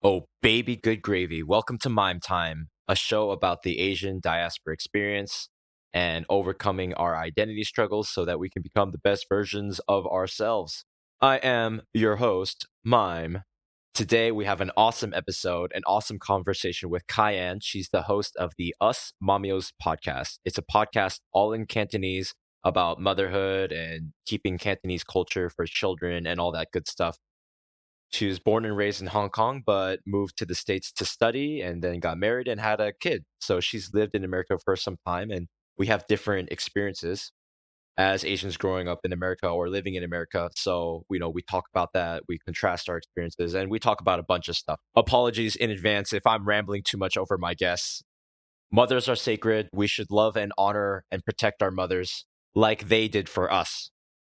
Oh, baby, good gravy. Welcome to Mime Time, a show about the Asian diaspora experience and overcoming our identity struggles so that we can become the best versions of ourselves. I am your host, Mime. Today, we have an awesome episode, an awesome conversation with Kaiyan. She's the host of the Us Mommios podcast. It's a podcast all in Cantonese about motherhood and keeping Cantonese culture for children and all that good stuff. She was born and raised in Hong Kong, but moved to the States to study and then got married and had a kid. So she's lived in America for some time, and we have different experiences as Asians growing up in America or living in America. So, we talk about that, we contrast our experiences, and we talk about a bunch of stuff. Apologies in advance if I'm rambling too much over my guests. Mothers are sacred. We should love and honor and protect our mothers like they did for us.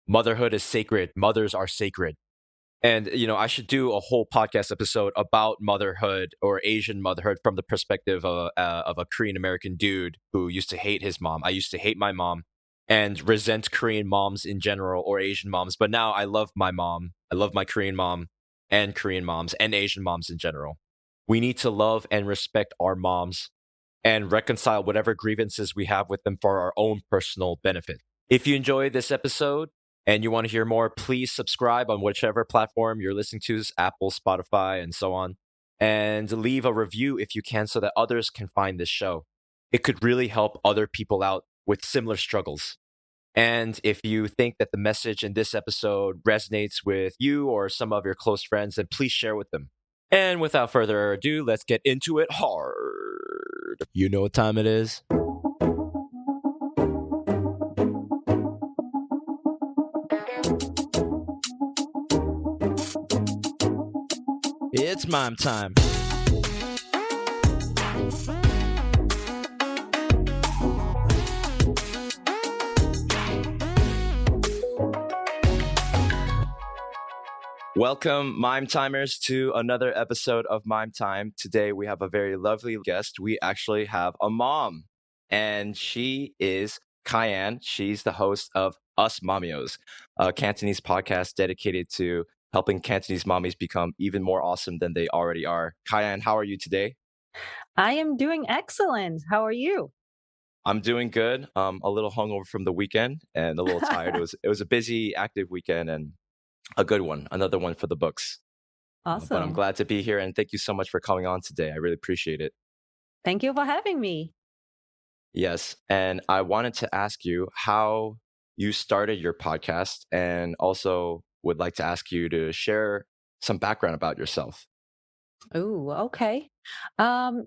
Motherhood is sacred. Mothers are sacred. And, I should do a whole podcast episode about motherhood or Asian motherhood from the perspective of a Korean American dude who used to hate his mom. I used to hate my mom and resent Korean moms in general or Asian moms. But now I love my mom. I love my Korean mom and Korean moms and Asian moms in general. We need to love and respect our moms and reconcile whatever grievances we have with them for our own personal benefit. If you enjoy this episode, and you want to hear more, please subscribe on whichever platform you're listening to, Apple, Spotify, and so on. And leave a review if you can so that others can find this show. It could really help other people out with similar struggles. And if you think that the message in this episode resonates with you or some of your close friends, then please share with them. And without further ado, let's get into it hard. You know what time it is? It's mime time. Welcome, Mime Timers, to another episode of Mime Time. Today, we have a very lovely guest. We actually have a mom, and she is Kaiyan. She's the host of Us Mommios, a Cantonese podcast dedicated to helping Cantonese mommies become even more awesome than they already are. Kaiyan, how are you today? I am doing excellent. How are you? I'm doing good. A little hungover from the weekend and a little tired. It was a busy, active weekend and a good one, another one for the books. But I'm Awesome. glad to be here and thank you so much for coming on today. I really appreciate it. Thank you for having me. Yes. And I wanted to ask you how you started your podcast and also would like to ask you to share some background about yourself. Oh, okay.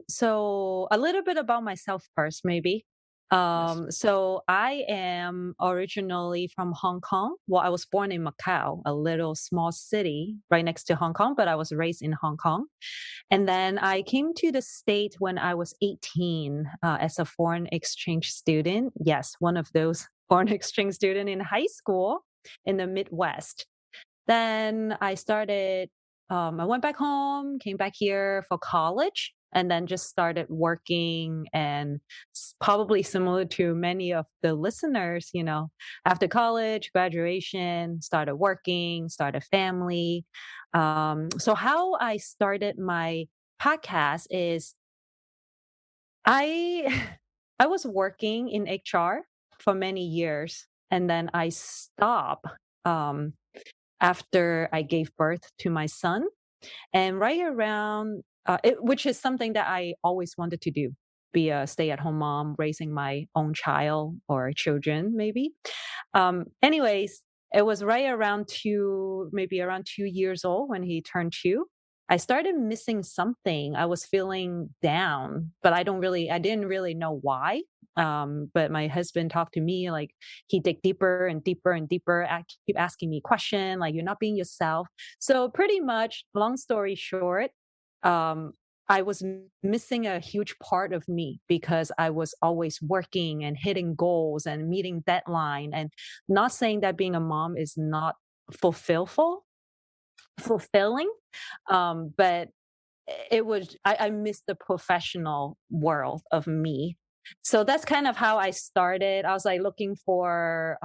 So a little bit about myself first, maybe. Yes. So I am originally from Hong Kong. Well, I was born in Macau, a little small city right next to Hong Kong, but I was raised in Hong Kong. And then I came to the States when I was 18 as a foreign exchange student. Yes, one of those foreign exchange student in high school in the Midwest. Then I went back home, came back here for college, and then just started working. And probably similar to many of the listeners, after college, graduation, started working, started family. So, how I started my podcast is I, I was working in HR for many years, and then I stopped. Um, After I gave birth to my son. And right around, which is something that I always wanted to do, be a stay at home mom, raising my own child or children, maybe. Anyways, it was right around maybe around 2 years old when he turned two. I started missing something. I was feeling down, but I didn't really know why. But my husband talked to me like he dig deeper and deeper and deeper, keep asking me question like you're not being yourself. So pretty much, long story short, um, I was missing a huge part of me because I was always working and hitting goals and meeting deadline. And not saying that being a mom is not fulfillful, fulfilling, but I missed the professional world of me. So that's kind of how I started. I was like looking for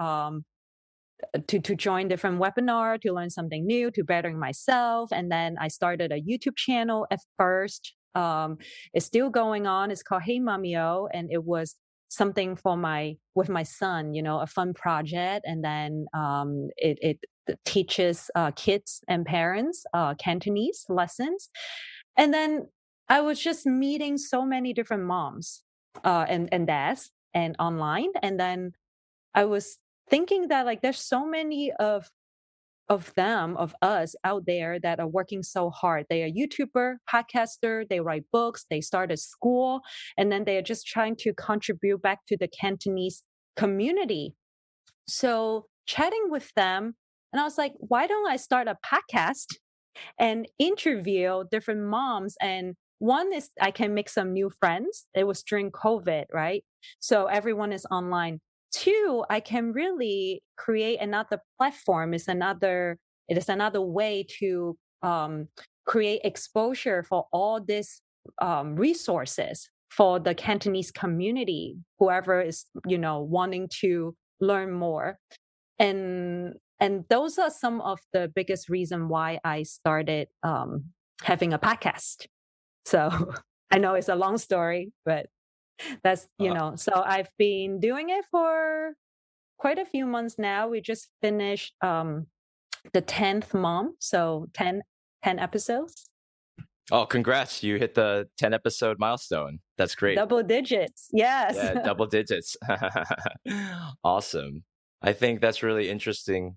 to join different webinar, to learn something new, to bettering myself. And then I started a YouTube channel at first. It's still going on. It's called Hey Mommio, and it was something for my son, a fun project. And then it teaches kids and parents Cantonese lessons. And then I was just meeting so many different moms and dads and online. And then I was thinking that like there's so many of us out there that are working so hard. They are YouTuber, podcaster, they write books, they start a school, and then they are just trying to contribute back to the Cantonese community. So chatting with them, and I was like, why don't I start a podcast and interview different moms? And one is I can make some new friends. It was during COVID, right? So everyone is online. Two, I can really create another platform. It is another way to create exposure for all these resources for the Cantonese community, whoever is, wanting to learn more. And those are some of the biggest reason why I started having a podcast. So I know it's a long story, but that's, Uh, so I've been doing it for quite a few months now. We just finished the 10th mom, so ten episodes. oh, congrats! You hit the 10 episode milestone. That's great. Double digits. Yes. Yeah, double digits. Awesome. I think that's really interesting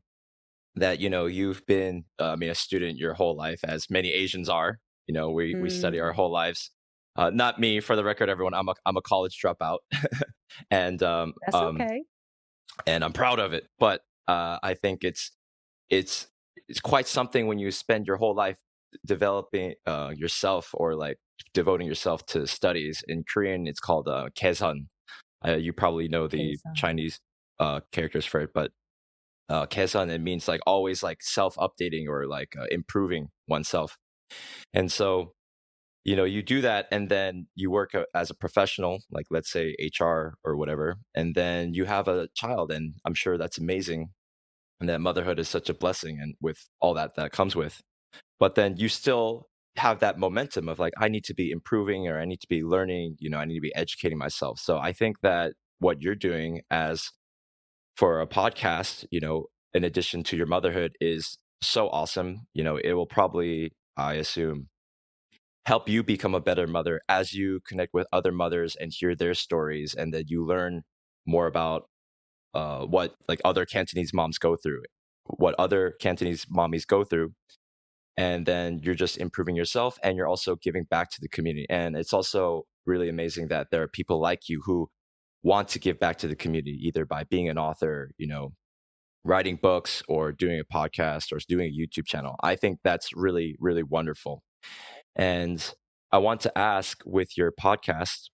that you've been a student your whole life, as many Asians are. We study our Mm, whole lives. Not me, for the record, everyone. I'm a college dropout, and that's okay. I'm proud of it. But I think it's it's quite something when you spend your whole life developing yourself, or like devoting yourself to studies. In Korean, it's called Kaiyan. You probably know Okay, the so Chinese characters for it, but Kaiyan, it means like always like self-updating, or like improving oneself. And so you do that, and then you work as a professional, like let's say HR or whatever, and then you have a child, and I'm sure that's amazing, and that motherhood is such a blessing, and with all that comes with. But then you still have that momentum of like, I need to be improving, or I need to be learning, I need to be educating myself. So I think that what you're doing as for a podcast, in addition to your motherhood, is so awesome. It will probably, I assume, help you become a better mother as you connect with other mothers and hear their stories, and that you learn more about what like other Cantonese moms go through, what other Cantonese mommies go through. And then you're just improving yourself, and you're also giving back to the community. And it's also really amazing that there are people like you who want to give back to the community, either by being an author, writing books, or doing a podcast, or doing a YouTube channel. I think that's really, really wonderful. And I want to ask, with your podcast,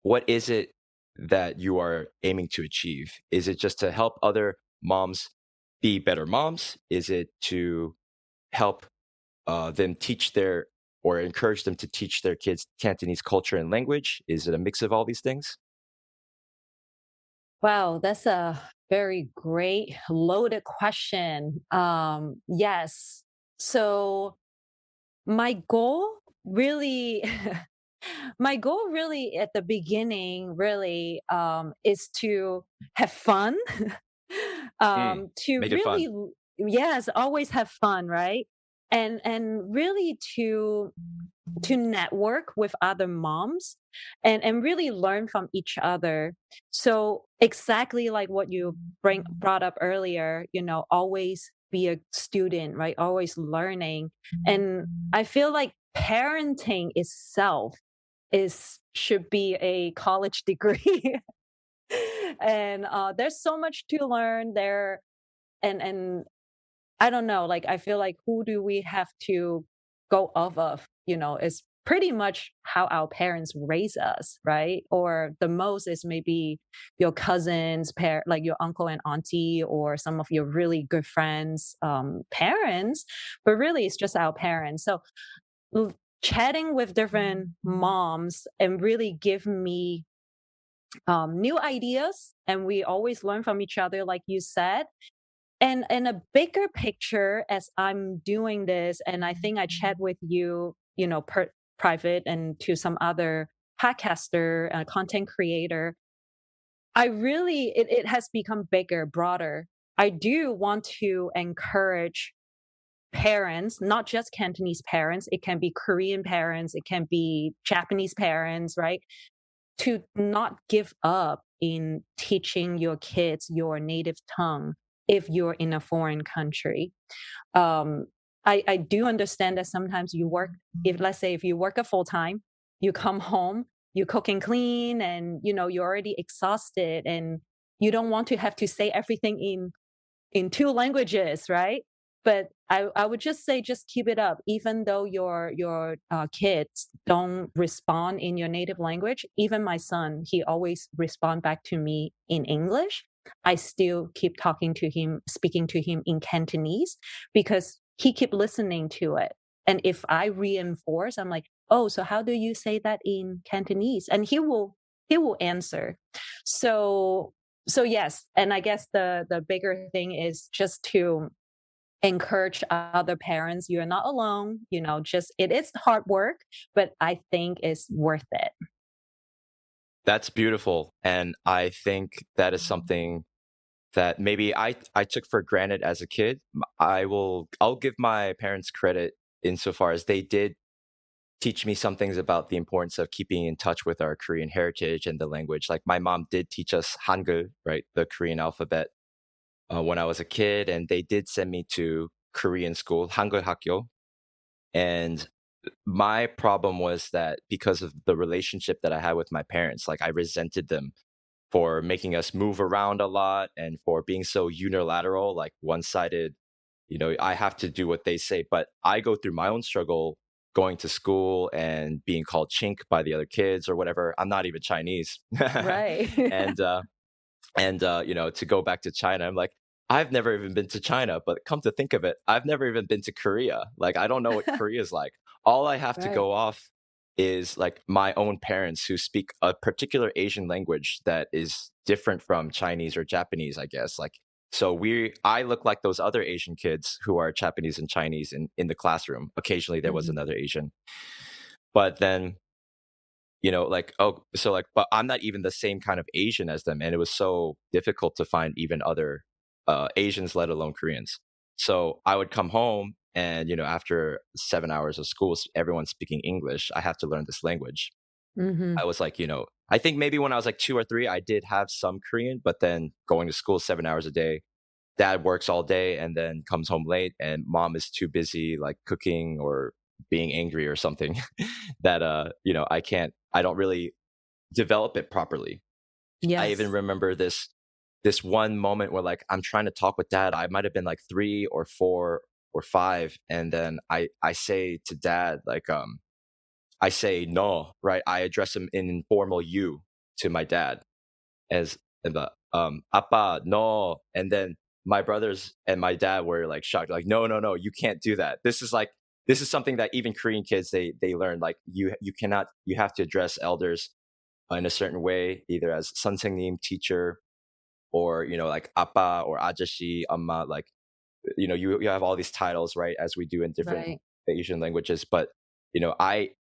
what is it that you are aiming to achieve? Is it just to help other moms be better moms? Is it to help them teach their, or encourage them to teach their kids Cantonese culture and language? Is it a mix of all these things? wow, that's a very great loaded question. Yes. So my goal really my goal really at the beginning really is to have fun. To Make it fun. really yes, always have fun, right? And really to network with other moms and really learn from each other. So exactly like what you brought up earlier, always be a student, right? Always learning. And I feel like parenting itself is should be a college degree. And there's so much to learn there. And I don't know, like I feel like who do we have to go off of, is pretty much how our parents raise us, right? Or the most is maybe your cousins, like your uncle and auntie, or some of your really good friends, parents, but really it's just our parents. So l- chatting with different moms and really give me new ideas, and we always learn from each other, like you said. and a bigger picture as I'm doing this, and I think I chat with you, private and to some other podcaster, content creator. I really, it has become bigger, broader. I do want to encourage parents, not just Cantonese parents. It can be Korean parents, it can be Japanese parents, right? To not give up in teaching your kids your native tongue if you're in a foreign country. um, I do understand that sometimes you work, if let's say if you work a full time, you come home, you cook and clean, and you're already exhausted, and you don't want to have to say everything in two languages, right? But I would just say just keep it up, even though your kids don't respond in your native language. Even my son, he always respond back to me in English. I still keep talking to him, speaking to him in Cantonese, because he keep listening to it. And if I reinforce, I'm like, oh, so how do you say that in Cantonese? And he will answer. So so yes, and I guess the bigger thing is just to encourage other parents. You're not alone, just it is hard work, but I think it's worth it. That's beautiful. And I think that is something that maybe I took for granted as a kid. I'll give my parents credit insofar as they did teach me some things about the importance of keeping in touch with our Korean heritage and the language. Like my mom did teach us Hangul, right, the Korean alphabet, when I was a kid, and they did send me to Korean school, Hangul Hakyo. And my problem was that because of the relationship that I had with my parents, like I resented them for making us move around a lot and for being so unilateral, like one-sided. I have to do what they say, but I go through my own struggle going to school and being called chink by the other kids or whatever. I'm not even Chinese. Right. and to go back to China, I'm like, I've never even been to China, but come to think of it, I've never even been to Korea. Like, I don't know what Korea is like. All I have to Right. go off is like my own parents who speak a particular Asian language that is different from Chinese or Japanese, I guess. Like, so I look like those other Asian kids who are Japanese and Chinese in the classroom. Occasionally there was Mhm. another Asian. But then like, oh, so like, but I'm not even the same kind of Asian as them. And it was so difficult to find even other Asians, let alone Koreans. So I would come home and, after 7 hours of school, everyone's speaking English. I have to learn this language. Mhm. I was like, I think maybe when I was like 2 or 3, I did have some Korean, but then going to school 7 hours a day, dad works all day and then comes home late, and mom is too busy like cooking or being angry or something that I don't really develop it properly. I even Yes. remember this one moment where like I'm trying to talk with dad. I might have been like 3 or 4 or 5, and then I say to dad like I say no, right? I address him in informal you to my dad as the "Appa, no," and then my brothers and my dad were like shocked, like, "No, no, no, you can't do that. This is something that even Korean kids they learn. Like you cannot, you have to address elders in a certain way, either as 선생님, teacher, or like Appa or Ajashi, Amma. Like you have all these titles, right, as we do in different Right. Asian languages. But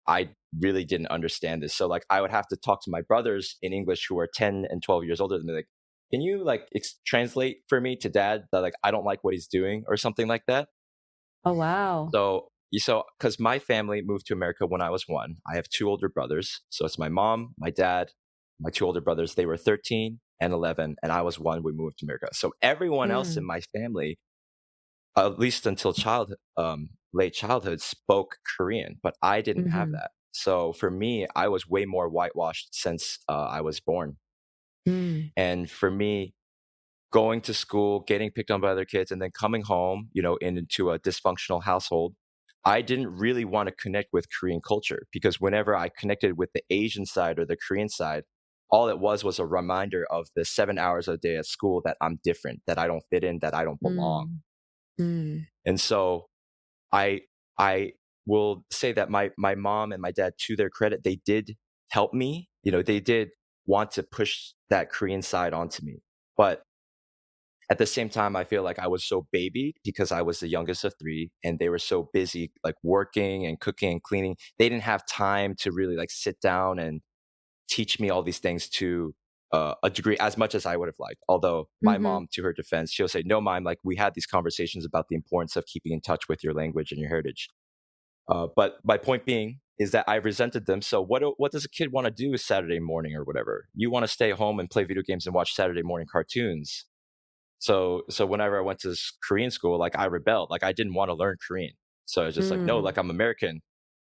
I really didn't understand this, so like I would have to talk to my brothers in English who are 10 and 12 years older than me, like, can you like translate for me to dad that like I don't like what he's doing or something like that. Oh, wow. So because my family moved to America when I was 1, I have 2 older brothers, so it's my mom, my dad, my 2 older brothers. They were 13 and 11, and I was 1. We moved to America, so everyone else in Mm. my family, at least until late childhood, spoke Korean, but I didn't have Mhm. that. So for me, I was way more whitewashed since I was born. Mm. And for me, going to school, getting picked on by other kids, and then coming home, into a dysfunctional household, I didn't really want to connect with Korean culture, because whenever I connected with the Asian side or the Korean side, all it was a reminder of the 7 hours a day at school that I'm different, that I don't fit in, that I don't belong. Mm. Mm. And so I I will say that my mom and my dad, to their credit, they did help me. They did want to push that Korean side onto me. But At the same time, I feel like I was so babied because I was the youngest of three, and they were so busy like working and cooking and cleaning. They didn't have time to really like sit down and teach me all these things to a degree as much as I would have liked. Although my Mhm. mom, to her defense, she'll say, "No, mom, like we had these conversations about the importance of keeping in touch with your language and your heritage." But my point being is that I resented them. So what does a kid want to do Saturday morning or whatever? You want to stay home and play video games and watch Saturday morning cartoons. So whenever I went to Korean school, like I rebelled. Like I didn't want to learn Korean. So I was just like, no, Mm. like I'm American.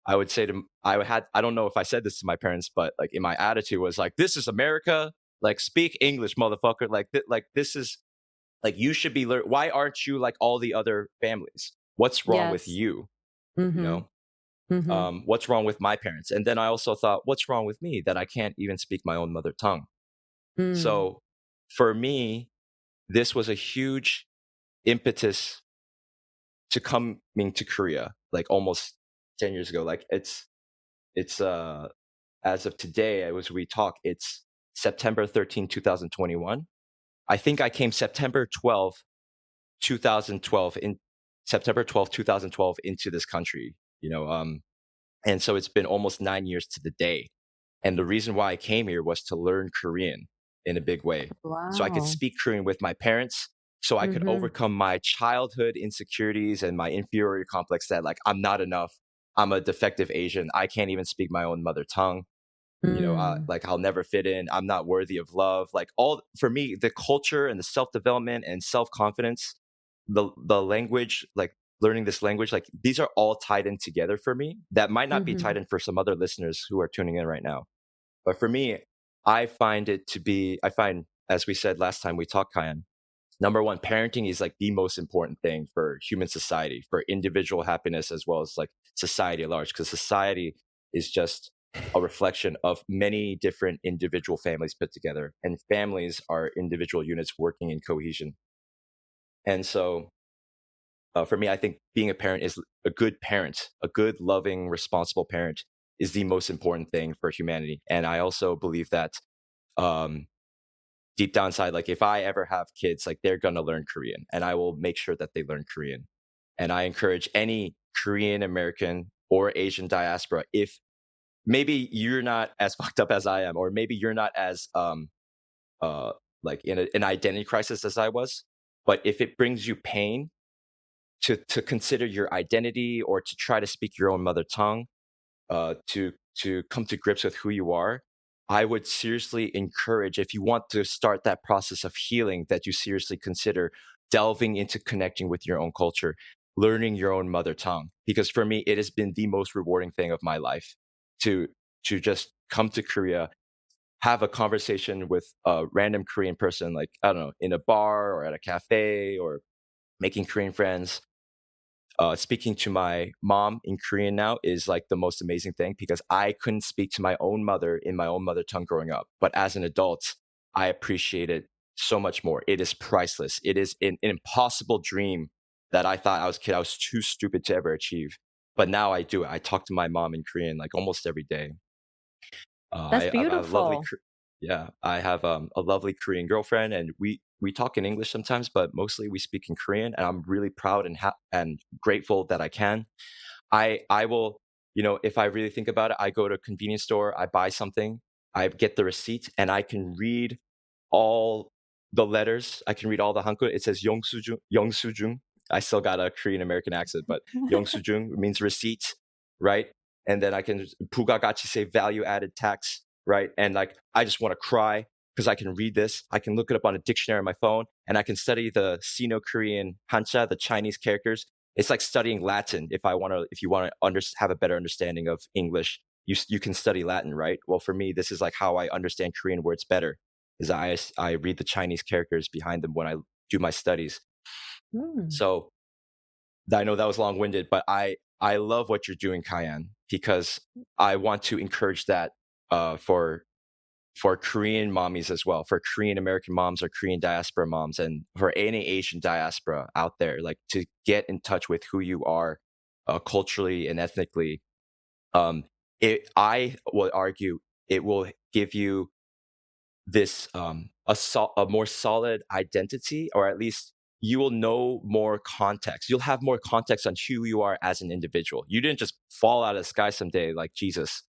I would say to I don't know if I said this to my parents, but like in my attitude was like, this is America. Like speak English, motherfucker. Like this is like you should be learn. Why aren't you like all the other families? What's wrong with Yes. you? You Mhm. know, Mhm. what's wrong with my parents? And then I also thought, what's wrong with me that I can't even speak my own mother tongue? Mm. So for me, this was a huge impetus to coming to Korea, like almost 10 years ago. Like it's as of today, as we talk, it's September 13, 2021. I think I came September 12, 2012 in September 12, 2012 into this country, and so it's been almost 9 years to the day. And the reason why I came here was to learn Korean in a big way. So I could Wow. speak Korean with my parents, so I could Mhm. overcome my childhood insecurities and my inferiority complex that like I'm not enough. I'm a defective Asian. I can't even speak my own mother tongue. Mm. Like I'll never fit in. I'm not worthy of love. Like all for me, the culture and the self development and self confidence, the language, like learning this language, like these are all tied in together for me. That might not be tied Mhm. in for some other listeners who are tuning in right now, but for me, I find it to be. I find, as we said last time we talked, Kaiyan, number one, parenting is like the most important thing for human society, for individual happiness as well as like society at large, because society is just a reflection of many different individual families put together, and families are individual units working in cohesion. And so, for me, I think being a parent is a good parent, a good, loving, responsible parent is the most important thing for humanity. And I also believe that um, deep down inside, like if I ever have kids, like they're gonna learn Korean, and I will make sure that they learn Korean. And I encourage any Korean American or Asian diaspora, if maybe you're not as fucked up as I am, or maybe you're not as uh like in an identity crisis as I was, but if it brings you pain to consider your identity or to try to speak your own mother tongue, to come to grips with who you are, I would seriously encourage, if you want to start that process of healing, that you seriously consider delving into connecting with your own culture, learning your own mother tongue. Because for me, it has been the most rewarding thing of my life to just come to Korea, have a conversation with a random Korean person, like I don't know, in a bar or at a cafe or making Korean friends. Speaking to my mom in Korean now is like the most amazing thing because I couldn't speak to my own mother in my own mother tongue growing up. But as an adult, I appreciate it so much more. It is priceless. It is an impossible dream that I thought I was a kid. I was too stupid to ever achieve. But now I do it. I talk to my mom in Korean like almost every day. That's I have a lovely, beautiful. yeah, I have a lovely Korean girlfriend, and we talk in English sometimes, but mostly we speak in Korean, and I'm really proud and grateful that I can. I will, if I really think about it, I go to a convenience store, I buy something, I get the receipt, and I can read all the letters. I can read all the hangul. It says Yongsujung. Yongsujung. I still got a Korean American accent, but Yongsujung means receipt, right? And then I can Pugagachi say value added tax, right? And like I just want to cry because I can read this. I can look it up on a dictionary on my phone, and I can study the Sino-Korean Hancha, the Chinese characters. It's like studying Latin. If you want to have a better understanding of English, you can study Latin, right? Well, for me, this is like how I understand Korean words better is I read the Chinese characters behind them when I do my studies. Mm. So I know that was long winded, but I love what you're doing, Kaiyan, because I want to encourage that for Korean mommies as well, for Korean American moms or Korean diaspora moms, and for any Asian diaspora out there, like to get in touch with who you are culturally and ethnically. I will argue it will give you this a more solid identity, or at least you will know more context. You'll have more context on who you are as an individual. You didn't just fall out of the sky someday like Jesus.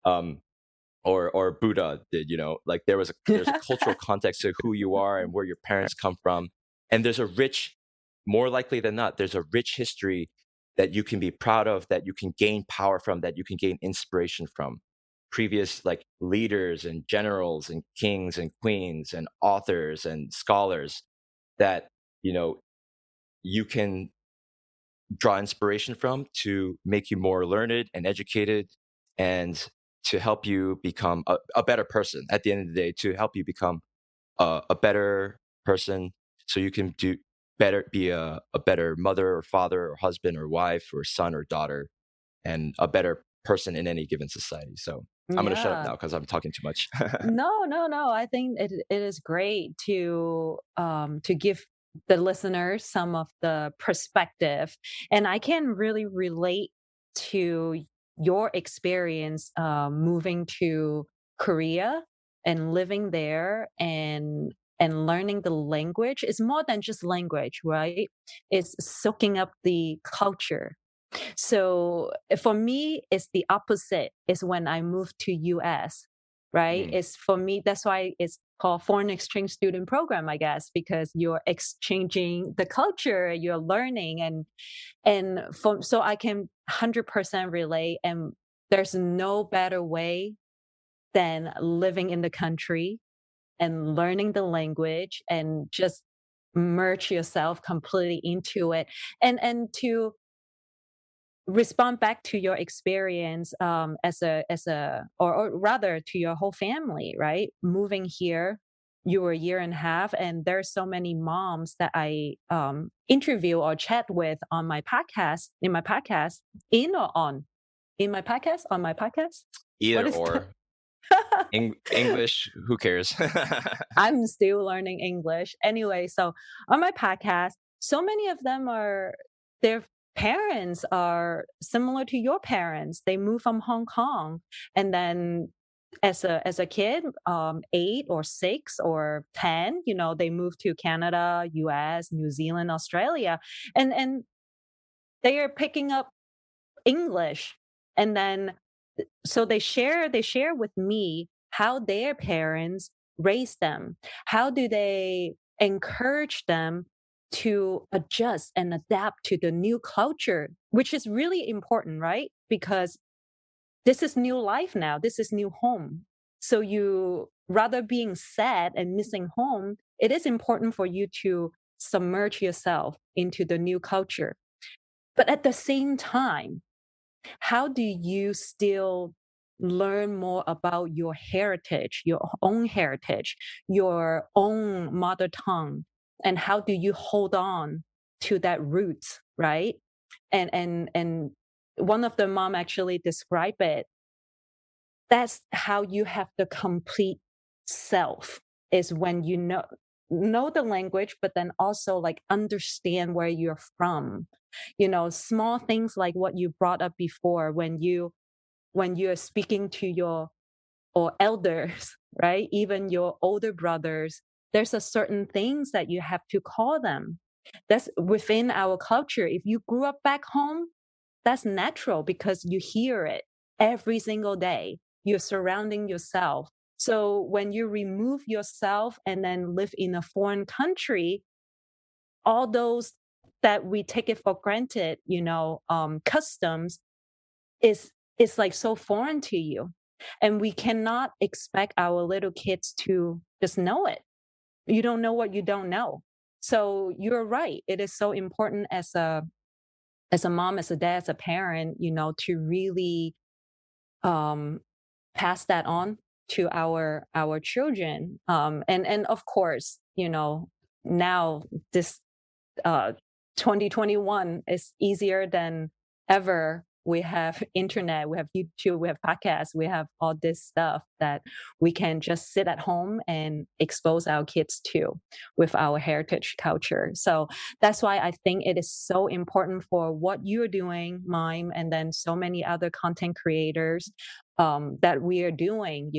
um, or Buddha did, like there's a cultural context to who you are and where your parents come from. And more likely than not, there's a rich history that you can be proud of, that you can gain power from, that you can gain inspiration from. Previous like leaders and generals and kings and queens and authors and scholars that, you can draw inspiration from to make you more learned and educated, and to help you become a better person at the end of the day, to help you become a better person, so you can be a better mother or father or husband or wife or son or daughter, and a better person in any given society. So I'm going to shut up Yeah. now because I'm talking too much. No. I think it is great to give the listeners some of the perspective, and I can really relate to your experience moving to Korea and living there and learning the language. It's more than just language, right? It's soaking up the culture. So for me, it's the opposite. Is when I moved to US, right? Mm. It's for me. That's why it's called foreign exchange student program, I guess, because you're exchanging the culture, you're learning, so I can 100% relate. And there's no better way than living in the country and learning the language and just merge yourself completely into it, and to respond back to your experience or rather to your whole family, right? Moving here, you were a year and a half, and there's so many moms that I interview or chat with on my podcast, on my podcast. What Either is or. English, who cares? I'm still learning English. Anyway, so on my podcast, so many of them their parents are similar to your parents. They moved from Hong Kong, and then as a kid, 8 or 6 or 10, they moved to Canada, US, New Zealand, Australia, and they are picking up English. And then so they share with me how their parents raised them. How do they encourage them to adjust and adapt to the new culture, which is really important, right? Because this is new life now, this is new home. So you rather being sad and missing home, it is important for you to submerge yourself into the new culture. But at the same time, how do you still learn more about your own heritage, your own mother tongue, and how do you hold on to that roots, right? And one of the mom actually described it. That's how you have the complete self, is when you know the language, but then also like understand where you're from. Small things like what you brought up before, when you're speaking to your or elders, right? Even your older brothers, there's a certain things that you have to call them. That's within our culture. If you grew up back home, that's natural because you hear it every single day. You're surrounding yourself. So when you remove yourself and then live in a foreign country, all those that we take it for granted, customs is like so foreign to you. And we cannot expect our little kids to just know it. You don't know what you don't know. So you're right. It is so important as a mom, as a dad, as a parent, to really um, pass that on to our children. And of course, now this uh, 2021 is easier than ever. We have internet, we have YouTube, we have podcasts, we have all this stuff that we can just sit at home and expose our kids to with our heritage culture. So that's why I think it is so important for what you're doing, Mime, and then so many other content creators that we are doing,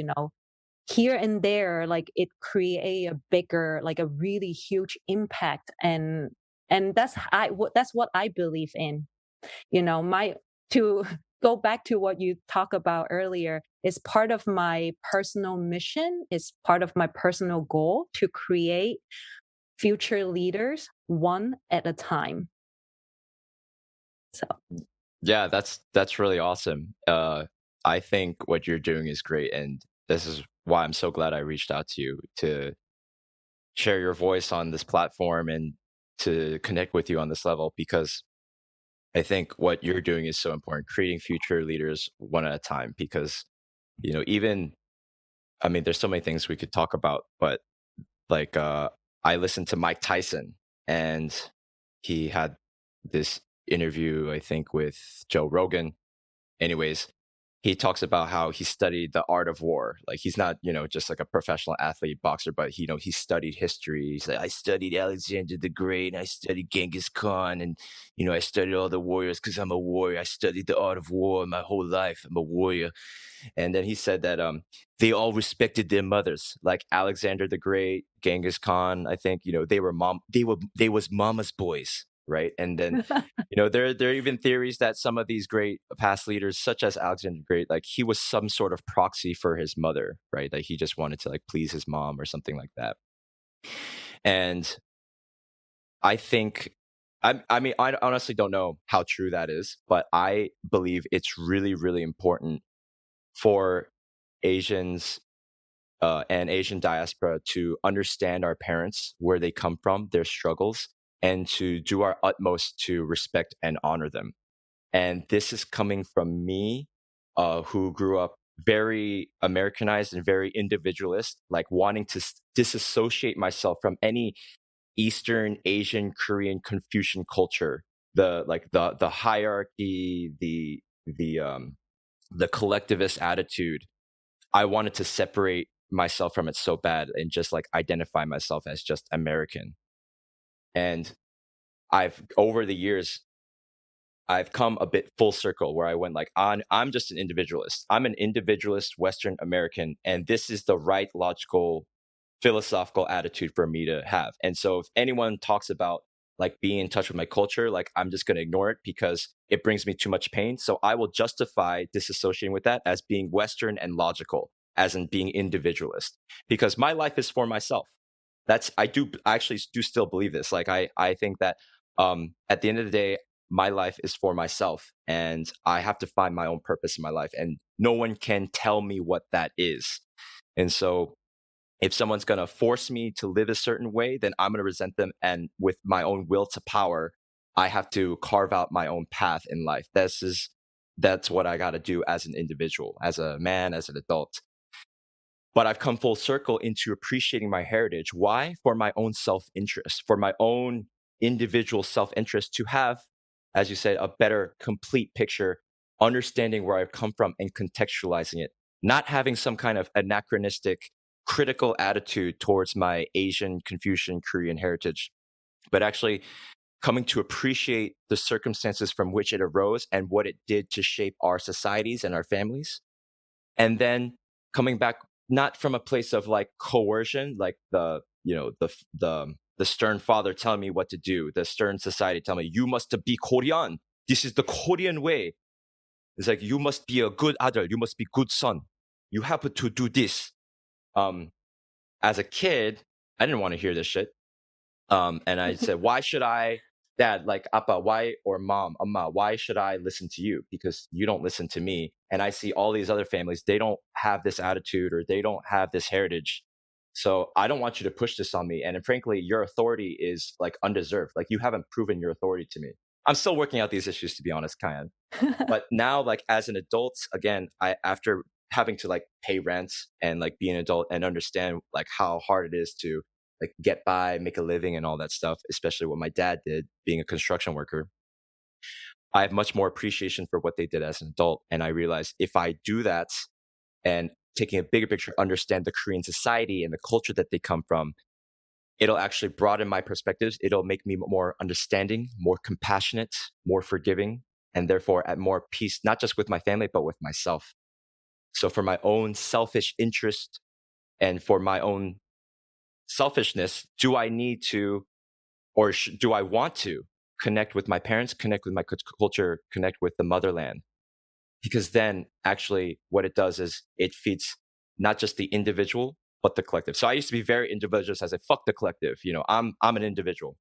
here and there, like it create a bigger, like a really huge impact. And that's what I believe in. My to go back to what you talked about earlier, is part of my personal mission, is part of my personal goal to create future leaders one at a time. So Yeah, that's really awesome. I think what you're doing is great, and this is why I'm so glad I reached out to you to share your voice on this platform and to connect with you on this level, because I think what you're doing is so important, creating future leaders one at a time. Because, even, I mean, there's so many things we could talk about, but like, I listened to Mike Tyson, and he had this interview, I think, with Joe Rogan. Anyways, he talks about how he studied the art of war. Like, he's not, just like a professional athlete boxer, but he studied history. He's like, I studied Alexander the Great, and I studied Genghis Khan, and I studied all the warriors because I'm a warrior. I studied the art of war my whole life. I'm a warrior. And then he said that they all respected their mothers, like Alexander the Great, Genghis Khan. I think they was mama's boys, right? And then there are even theories that some of these great past leaders, such as Alexander the Great, like he was some sort of proxy for his mother, right? Like he just wanted to like please his mom or something like that. And I think, I mean, I honestly don't know how true that is, but I believe it's really, really important for Asians and Asian diaspora to understand our parents, where they come from, their struggles, and to do our utmost to respect and honor them. And this is coming from me, who grew up very Americanized and very individualist, like wanting to disassociate myself from any Eastern, Asian, Korean, Confucian culture. The hierarchy, the collectivist attitude. I wanted to separate myself from it so bad and just like identify myself as just American. And over the years, I've come a bit full circle where I went like I'm just an individualist. I'm an individualist Western American, and this is the right logical philosophical attitude for me to have. And so if anyone talks about like being in touch with my culture, like I'm just going to ignore it because it brings me too much pain. So I will justify disassociating with that as being Western and logical, as in being individualist, because my life is for myself. I actually do still believe this. Like I think that at the end of the day, my life is for myself, and I have to find my own purpose in my life, and no one can tell me what that is. And so if someone's going to force me to live a certain way, then I'm going to resent them. And with my own will to power, I have to carve out my own path in life. That's what I got to do as an individual, as a man, as an adult. But I've come full circle into appreciating my heritage. Why? For my own self-interest, for my own individual self-interest, to have, as you said, a better complete picture, understanding where I've come from and contextualizing it, not having some kind of anachronistic critical attitude towards my Asian, Confucian, Korean heritage, but actually coming to appreciate the circumstances from which it arose and what it did to shape our societies and our families. And then coming back not from a place of like coercion, like the stern father telling me what to do, the stern society telling me you must be Korean. This is the Korean way. It's like you must be a good adult, you must be good son. You have to do this. Um, as a kid, I didn't want to hear this shit. And I said, why should I, dad, like, Appa, why, or mom, Amma, why should I listen to you? Because you don't listen to me. And I see all these other families, they don't have this attitude or they don't have this heritage. So I don't want you to push this on me. And frankly, your authority is like undeserved. Like you haven't proven your authority to me. I'm still working out these issues, to be honest, Kaiyan. But now, like as an adult, again, after having to like pay rent and like be an adult and understand like how hard it is to like get by, make a living and all that stuff, especially what my dad did being a construction worker. I have much more appreciation for what they did as an adult. And I realized if I do that and taking a bigger picture, understand the Korean society and the culture that they come from, it'll actually broaden my perspectives. It'll make me more understanding, more compassionate, more forgiving, and therefore at more peace, not just with my family, but with myself. So for my own selfish interest And for my own selfishness, do I need to, or do I want to connect with my parents, connect with my culture, connect with the motherland? Because then actually what it does is it feeds not just the individual, but the collective. So I used to be very individualist. I said, fuck the collective. I'm an individual.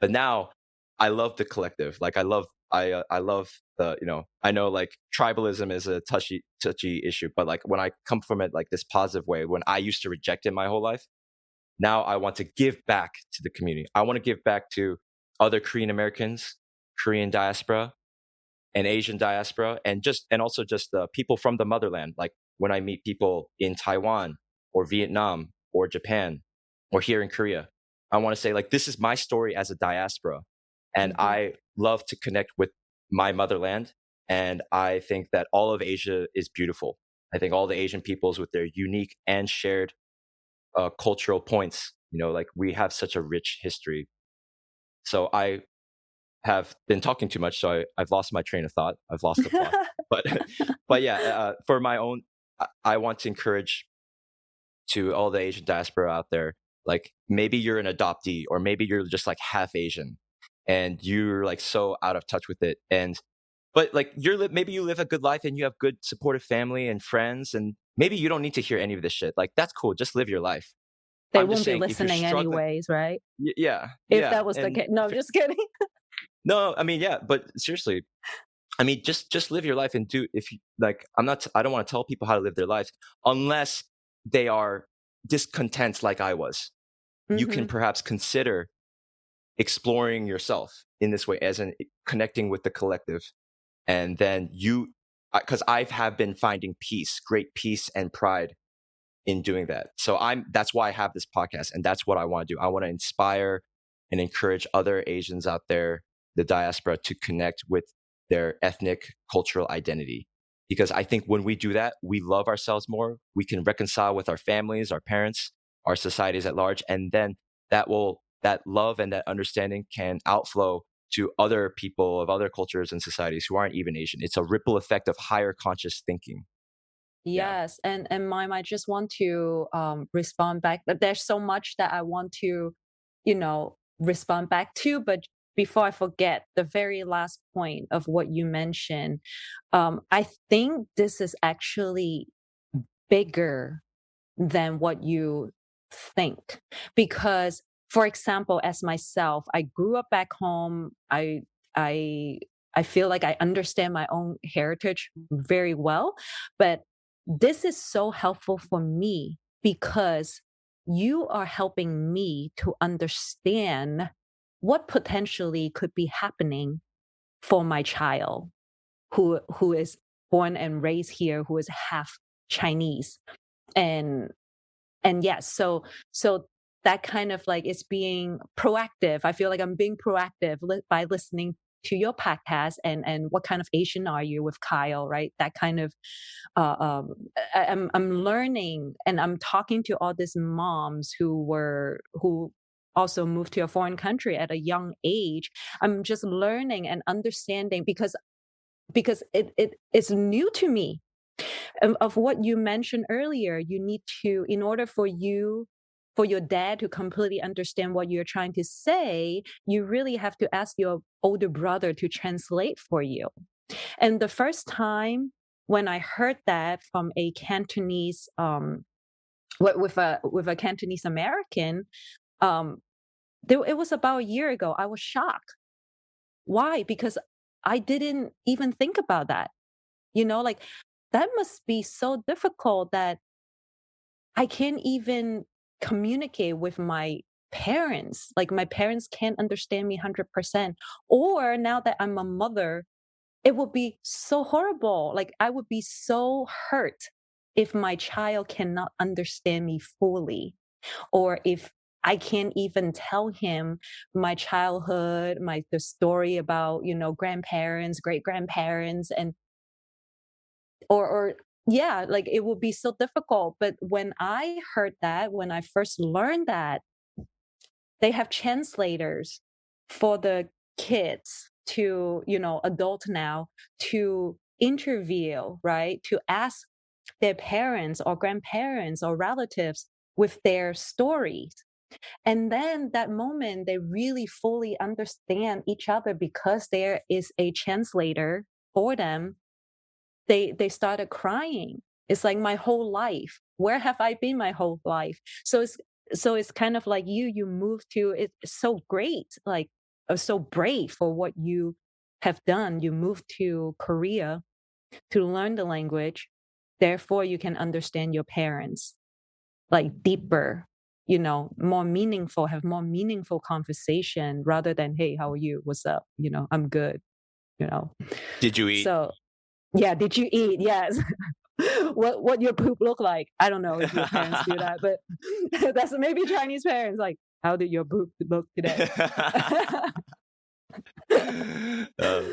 But now I love the collective. Like I love I know like tribalism is a touchy issue, but like when I come from it like this positive way, when I used to reject it my whole life, now I want to give back to the community. I want to give back to other Korean Americans, Korean diaspora, and Asian diaspora, and also just the people from the motherland. Like when I meet people in Taiwan or Vietnam or Japan or here in Korea, I want to say like this is my story as a diaspora, and Hmm. I love to connect with my motherland. And I think that all of Asia is beautiful. I think all the Asian peoples with their unique and shared cultural points. Like we have such a rich history. So I have been talking too much, so I've lost my train of thought. I've lost the plot. But but yeah, for my own, I want to encourage to all the Asian diaspora out there. Like maybe you're an adoptee, or maybe you're just like half Asian, and you're like so out of touch with it. And but like maybe you live a good life and you have good supportive family and friends, and maybe you don't need to hear any of this shit. Like that's cool. Just live your life. They I'm just won't be saying if you're listening struggling, anyways, right? yeah, If yeah, that was the and case. No, I'm just kidding. no, I mean, yeah, but seriously, I mean, just live your life and do if you like. I don't want to tell people how to live their lives unless they are discontent, like I was. You can Hmm. perhaps consider exploring yourself in this way, as in connecting with the collective, and then because I have been finding peace, great peace and pride in doing that. So that's why I have this podcast, and that's what I want to do. I want to inspire and encourage other Asians out there, the diaspora, to connect with their ethnic cultural identity. Because I think when we do that, we love ourselves more. We can reconcile with our families, our parents, our societies at large, and then that love and that understanding can outflow to other people of other cultures and societies who aren't even Asian. It's a ripple effect of higher conscious thinking. Yeah. Yes, and Mime, I just want to respond back. But there's so much that I want to, respond back to. But before I forget, the very last point of what you mentioned, I think this is actually bigger than what you think. Because, for example, as myself, I grew up back home. I I feel like I understand my own heritage very well, but this is so helpful for me because you are helping me to understand what potentially could be happening for my child who is born and raised here, who is half Chinese. And yes, so that kind of like is being proactive. I feel like I'm being proactive by listening to your podcast. And what kind of Asian are you with Kyle, right? That kind of uh, um, I'm learning, and I'm talking to all these moms who also moved to a foreign country at a young age. I'm just learning and understanding because it is new to me. Of what you mentioned earlier, you need to, in order for your dad to completely understand what you're trying to say, you really have to ask your older brother to translate for you. And the first time when I heard that from a Cantonese with a Cantonese American, um it was about a year ago. I was shocked. Why? Because I didn't even think about that. Like that must be so difficult that I can't even communicate with my parents. Like my parents can't understand me 100%. Or now that I'm a mother, it would be so horrible. Like I would be so hurt if my child cannot understand me fully, or if I can't even tell him my childhood, the story about, grandparents, great grandparents, and or yeah, like it would be so difficult. But when I heard that, when I first learned that they have translators for the kids to, adult now, to interview, right, to ask their parents or grandparents or relatives with their stories. And then that moment, they really fully understand each other because there is a translator for them. They started crying. It's like my whole life. Where have I been my whole life? So it's kind of like you moved to it's so great, like so brave for what you have done. You moved to Korea to learn the language. Therefore, you can understand your parents like deeper, more meaningful, have more meaningful conversation rather than, hey, how are you? What's up? I'm good, you know. Did you eat? So yeah, did you eat? Yes. What your poop look like? I don't know if your parents do that, but that's maybe Chinese parents like, how did your poop look today? Uh,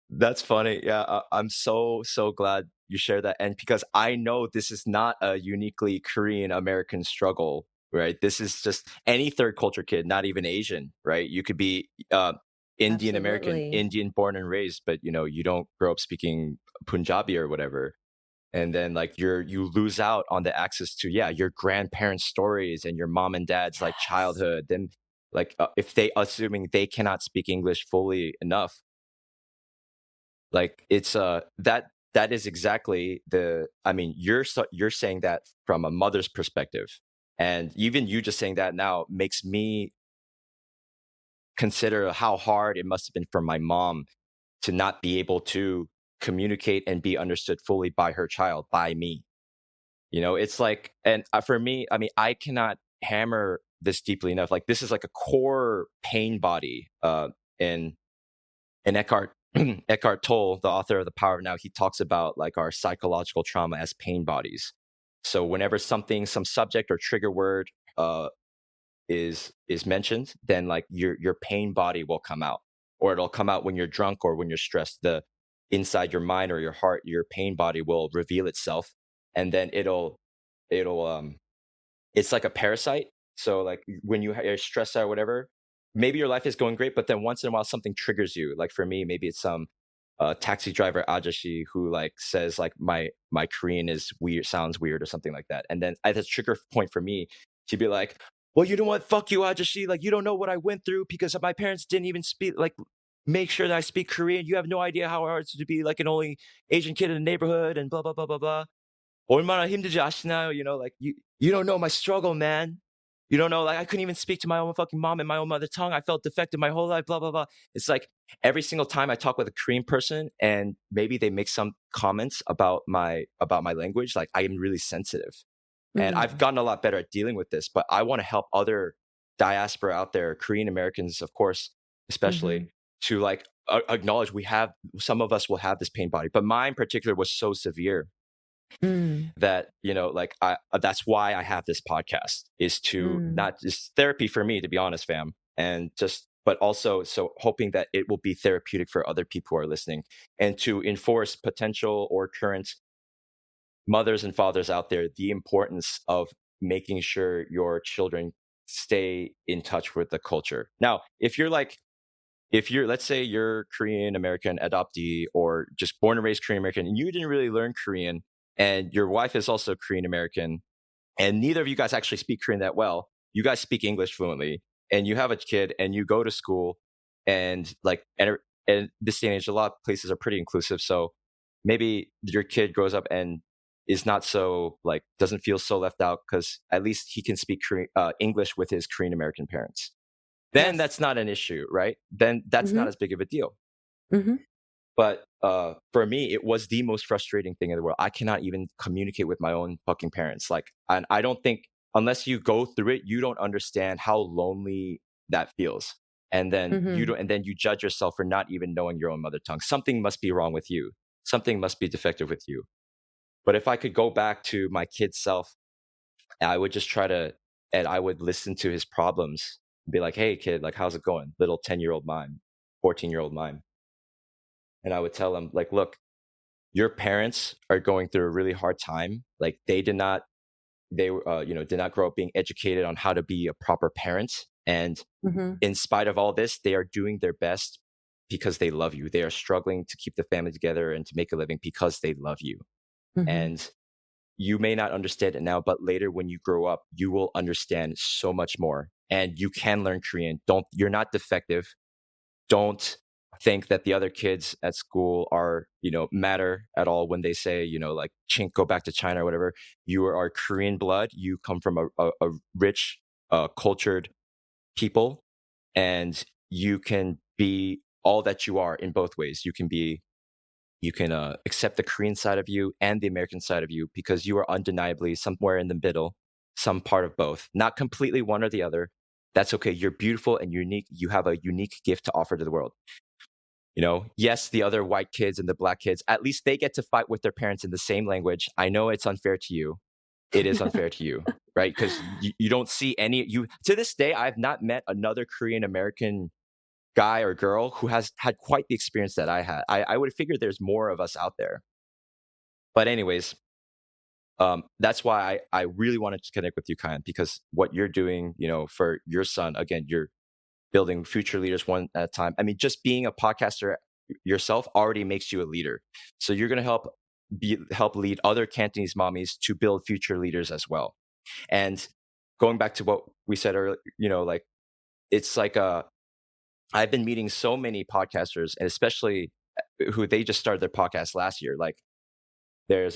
that's funny. Yeah, I'm so glad you shared that, and because I know this is not a uniquely Korean American struggle, right? This is just any third culture kid, not even Asian, right? You could be Indian American, Absolutely. Indian born and raised, but you don't grow up speaking Punjabi or whatever, and then like you lose out on the access to, yeah, your grandparents' stories and your mom and dad's like Yes. childhood. Then like if they assuming they cannot speak English fully enough, like it's that is exactly the, I mean, you're saying that from a mother's perspective, and even you just saying that now makes me consider how hard it must have been for my mom to not be able to communicate and be understood fully by her child, by me. It's like, and for me, I mean, I cannot hammer this deeply enough. Like, this is like a core pain body. And Eckhart Eckhart Tolle, the author of The Power of Now, he talks about like our psychological trauma as pain bodies. So whenever some subject or trigger word is mentioned, then like your pain body will come out, or it'll come out when you're drunk or when you're stressed. The inside your mind or your heart, your pain body will reveal itself, and then it'll it's like a parasite. So like when you're stressed out or whatever, maybe your life is going great, but then once in a while something triggers you. Like for me, maybe it's some taxi driver ajashi who like says like my Korean is weird, sounds weird or something like that, and then at a trigger point for me to be like, well, you know what, fuck you, ajashi, like you don't know what I went through because my parents didn't even speak, like, make sure that I speak Korean. You have no idea how hard it's to be like an only Asian kid in the neighborhood and blah blah blah blah blah. 얼마나 힘든지 아시나요? Like you don't know my struggle, man. You don't know, like I couldn't even speak to my own fucking mom in my own mother tongue. I felt defective my whole life, blah, blah, blah. It's like every single time I talk with a Korean person and maybe they make some comments about my language, like I am really sensitive. And I've Mm, gotten a lot better at dealing with this, but I want to help other diaspora out there, Korean Americans, of course, especially, mhm, to like acknowledge we have, some of us will have this pain body, but mine in particular was so severe mm, that like I that's why I have this podcast, is to mm, not just therapy for me, to be honest, fam, and just but also so hoping that it will be therapeutic for other people who are listening, and to enforce potential or current mothers and fathers out there the importance of making sure your children stay in touch with the culture. Now if you're, let's say you're Korean American adoptee or just born and raised Korean American and you didn't really learn Korean, and your wife is also Korean American, and neither of you guys actually speak Korean that well, you guys speak English fluently, and you have a kid and you go to school, and like and this day and age a lot of places are pretty inclusive, so maybe your kid grows up and is not so, like, doesn't feel so left out because at least he can speak English with his Korean American parents, then yes. that's not an issue, right? Then that's not Mhm, as big of a deal. mhm, But for me, it was the most frustrating thing in the world. I cannot even communicate with my own fucking parents. Like, and I don't think unless you go through it, you don't understand how lonely that feels. And then you mhm, don't, and then you judge yourself for not even knowing your own mother tongue. Something must be wrong with you. Something must be defective with you. But if I could go back to my kid's self, I would just try to, and I would listen to his problems, be like, "Hey, kid, like, how's it going?" Little 10-year-old mime, 14-year-old mime, and I would tell him, like, "Look, your parents are going through a really hard time. Like they did not grow up being educated on how to be a proper parent. And mhm, in spite of all this, they are doing their best because they love you. They are struggling to keep the family together and to make a living because they love you. mhm, And you may not understand it now, but later when you grow up, you will understand so much more, and you can learn Korean. You're not defective. Don't think that the other kids at school are, matter at all when they say, like, chink, go back to China or whatever. You are Korean blood. You come from a rich, cultured people, and you can be all that you are in both ways. You can accept the Korean side of you and the American side of you, because you are undeniably somewhere in the middle, some part of both, not completely one or the other. That's okay. You're beautiful and unique. You have a unique gift to offer to the world. Yes, the other white kids and the black kids, at least they get to fight with their parents in the same language. I know it's unfair to you. It is unfair to you, right? Because you don't see to this day, I've not met another Korean American guy or girl who has had quite the experience that I had. I would have figured there's more of us out there. But anyways, that's why I really wanted to connect with you, Kaiyan, because what you're doing, for your son, again, you're building future leaders one at a time. I mean, just being a podcaster yourself already makes you a leader. So you're going to help lead other Cantonese mommies to build future leaders as well. And going back to what we said earlier, like, it's like I've been meeting so many podcasters, and especially who they just started their podcast last year. Like, there's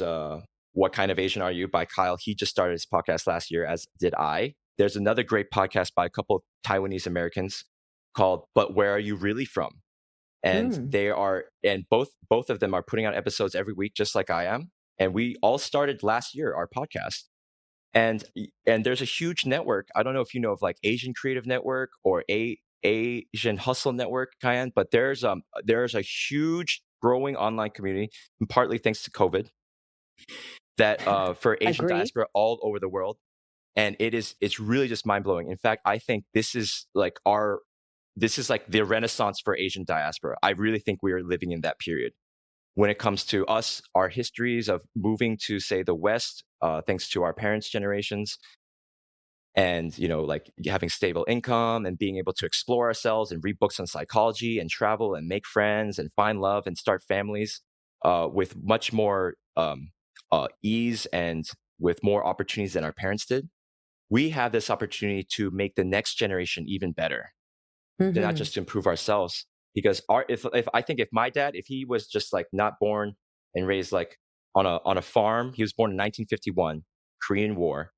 What Kind of Asian Are You by Kyle. He just started his podcast last year, as did I. There's another great podcast by a couple of Taiwanese-Americans called But Where Are You Really From? And both of them are putting out episodes every week, just like I am. And we all started last year, our podcast. And there's a huge network. I don't know if you know of, like, Asian Creative Network or Asian Hustle Network, Kaiyan, but there's a huge growing online community, and partly thanks to COVID, that for Asian Agree. diaspora all over the world. And it's really just mind blowing. In fact, I think this is like the renaissance for Asian diaspora. I really think we are living in that period when it comes to us, our histories of moving to, say, the West, thanks to our parents' generations, and like having stable income and being able to explore ourselves and read books on psychology and travel and make friends and find love and start families with much more ease and with more opportunities than our parents did. We have this opportunity to make the next generation even better, to not just to improve ourselves. Because if I think if my dad, if he was just like not born and raised like on a farm, he was born in 1951, Korean War.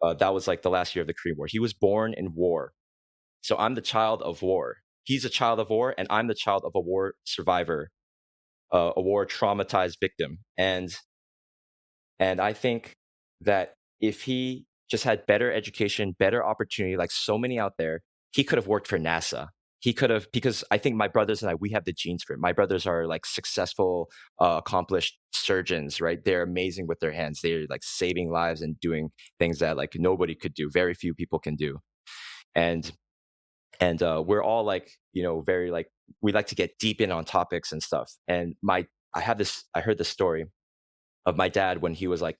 That was like the last year of the Korean War. He was born in war. So I'm the child of war. He's a child of war, and I'm the child of a war survivor, a war traumatized victim. And I think that if he just had better education, better opportunity, like so many out there, he could have worked for NASA. He could have, because I think my brothers and I, we have the genes for it. My brothers are like successful, accomplished surgeons, right? They're amazing with their hands. They're like saving lives and doing things that like nobody could do. Very few people can do. And we're all like, very like, we like to get deep in on topics and stuff. And I heard this story of my dad when he was like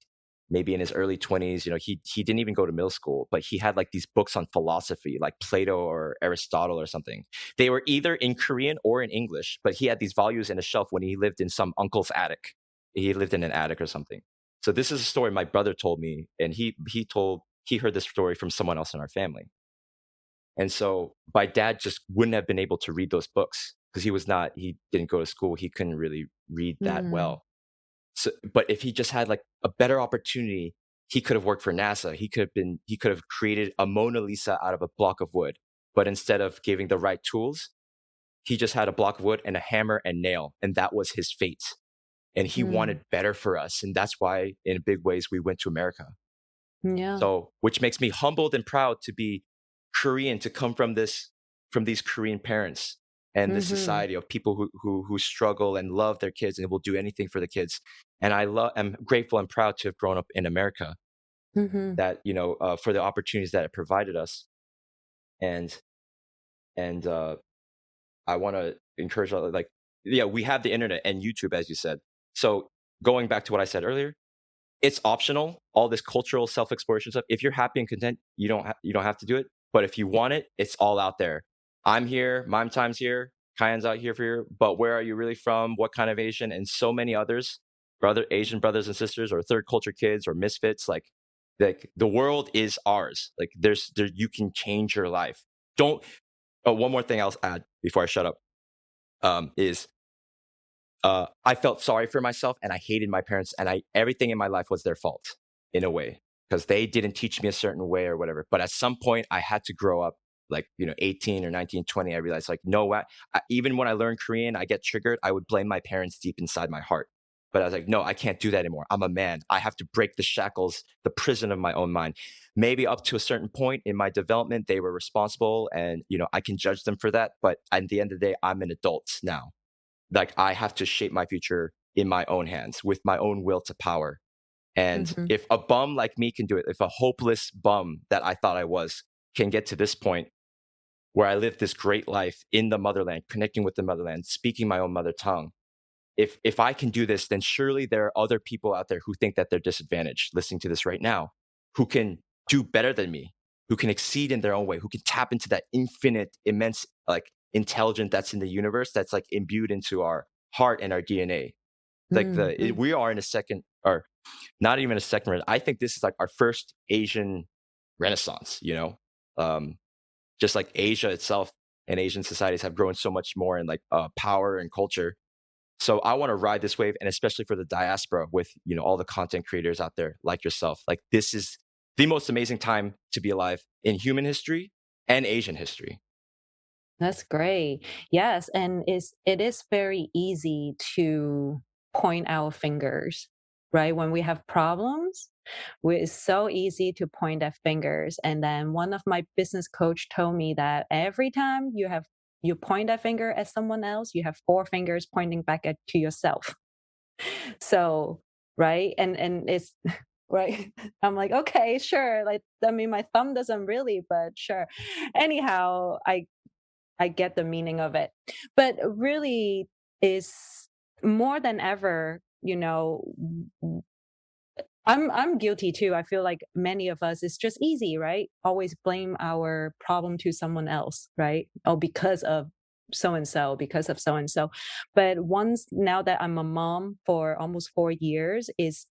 maybe in his early 20s. He didn't even go to middle school, but he had like these books on philosophy, like Plato or Aristotle or something. They were either in Korean or in English, but he had these volumes in a shelf when he lived in some uncle's attic. He lived in an attic or something. So this is a story my brother told me, and he heard this story from someone else in our family. And so my dad just wouldn't have been able to read those books because he didn't go to school. He couldn't really read that well. So, but if he just had like a better opportunity, he could have worked for NASA. He could have created a Mona Lisa out of a block of wood. But instead of giving the right tools, he just had a block of wood and a hammer and nail, and that was his fate. And he wanted better for us, and that's why, in big ways, we went to America. Yeah. So, which makes me humbled and proud to be Korean, to come from these Korean parents and this society of people who struggle and love their kids and will do anything for the kids. And I'm grateful and proud to have grown up in America, that, for the opportunities that it provided us. And I want to encourage, like, yeah, we have the internet and YouTube, as you said. So going back to what I said earlier, it's optional. All this cultural self-exploration stuff. If you're happy and content, you don't have to do it. But if you want it, it's all out there. I'm here. Mime Time's here. Kaiyan's out here for you. But Where Are You Really From? What Kind of Asian? And so many others. Asian brothers and sisters, or third culture kids, or misfits. Like the world is ours. Like you can change your life. Don't. Oh, one more thing I'll add before I shut up is I felt sorry for myself, and I hated my parents, and everything in my life was their fault in a way, because they didn't teach me a certain way or whatever. But at some point, I had to grow up. Like 18 or 19, 20, I realized, like, no, even when I learned Korean, I get triggered. I would blame my parents deep inside my heart. But I was like, no, I can't do that anymore. I'm a man. I have to break the shackles, the prison of my own mind. Maybe up to a certain point in my development, they were responsible, and I can judge them for that. But at the end of the day, I'm an adult now. Like, I have to shape my future in my own hands with my own will to power. And Mhm. if a bum like me can do it, if a hopeless bum that I thought I was can get to this point where I live this great life in the motherland, connecting with the motherland, speaking my own mother tongue, if I can do this, then surely there are other people out there who think that they're disadvantaged listening to this right now, who can do better than me, who can exceed in their own way, who can tap into that infinite, immense, like, intelligence that's in the universe, that's like imbued into our heart and our DNA. Like Mhm. we are in a second, or not even a second. I think this is like our first Asian Renaissance. Just like Asia itself and Asian societies have grown so much more in, like, power and culture. So I want to ride this wave, and especially for the diaspora, with all the content creators out there like yourself. Like, this is the most amazing time to be alive in human history and Asian history. That's great. Yes, and it is very easy to point our fingers, right? When we have problems, it's so easy to point at fingers. And then one of my business coach told me that every time you point a finger at someone else, you have four fingers pointing back at to yourself. So, right? And it's right. I'm like, okay, sure. Like, I mean, my thumb doesn't really, but sure. Anyhow, I get the meaning of it. But really is more than ever, I'm guilty too. I feel like many of us, it's just easy, right? Always blame our problem to someone else, right? Oh, because of so and so, because of so and so. But once now that I'm a mom for almost 4 years, is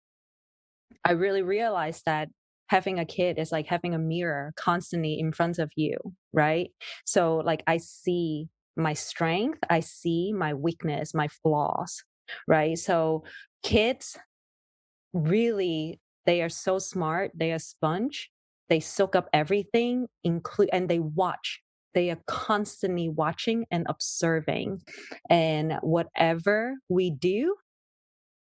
I really realized that having a kid is like having a mirror constantly in front of you, right? So, like, I see my strength, I see my weakness, my flaws, right? So, kids really, they are so smart, they are sponge, they soak up everything, include and they watch. They are constantly watching and observing. And whatever we do,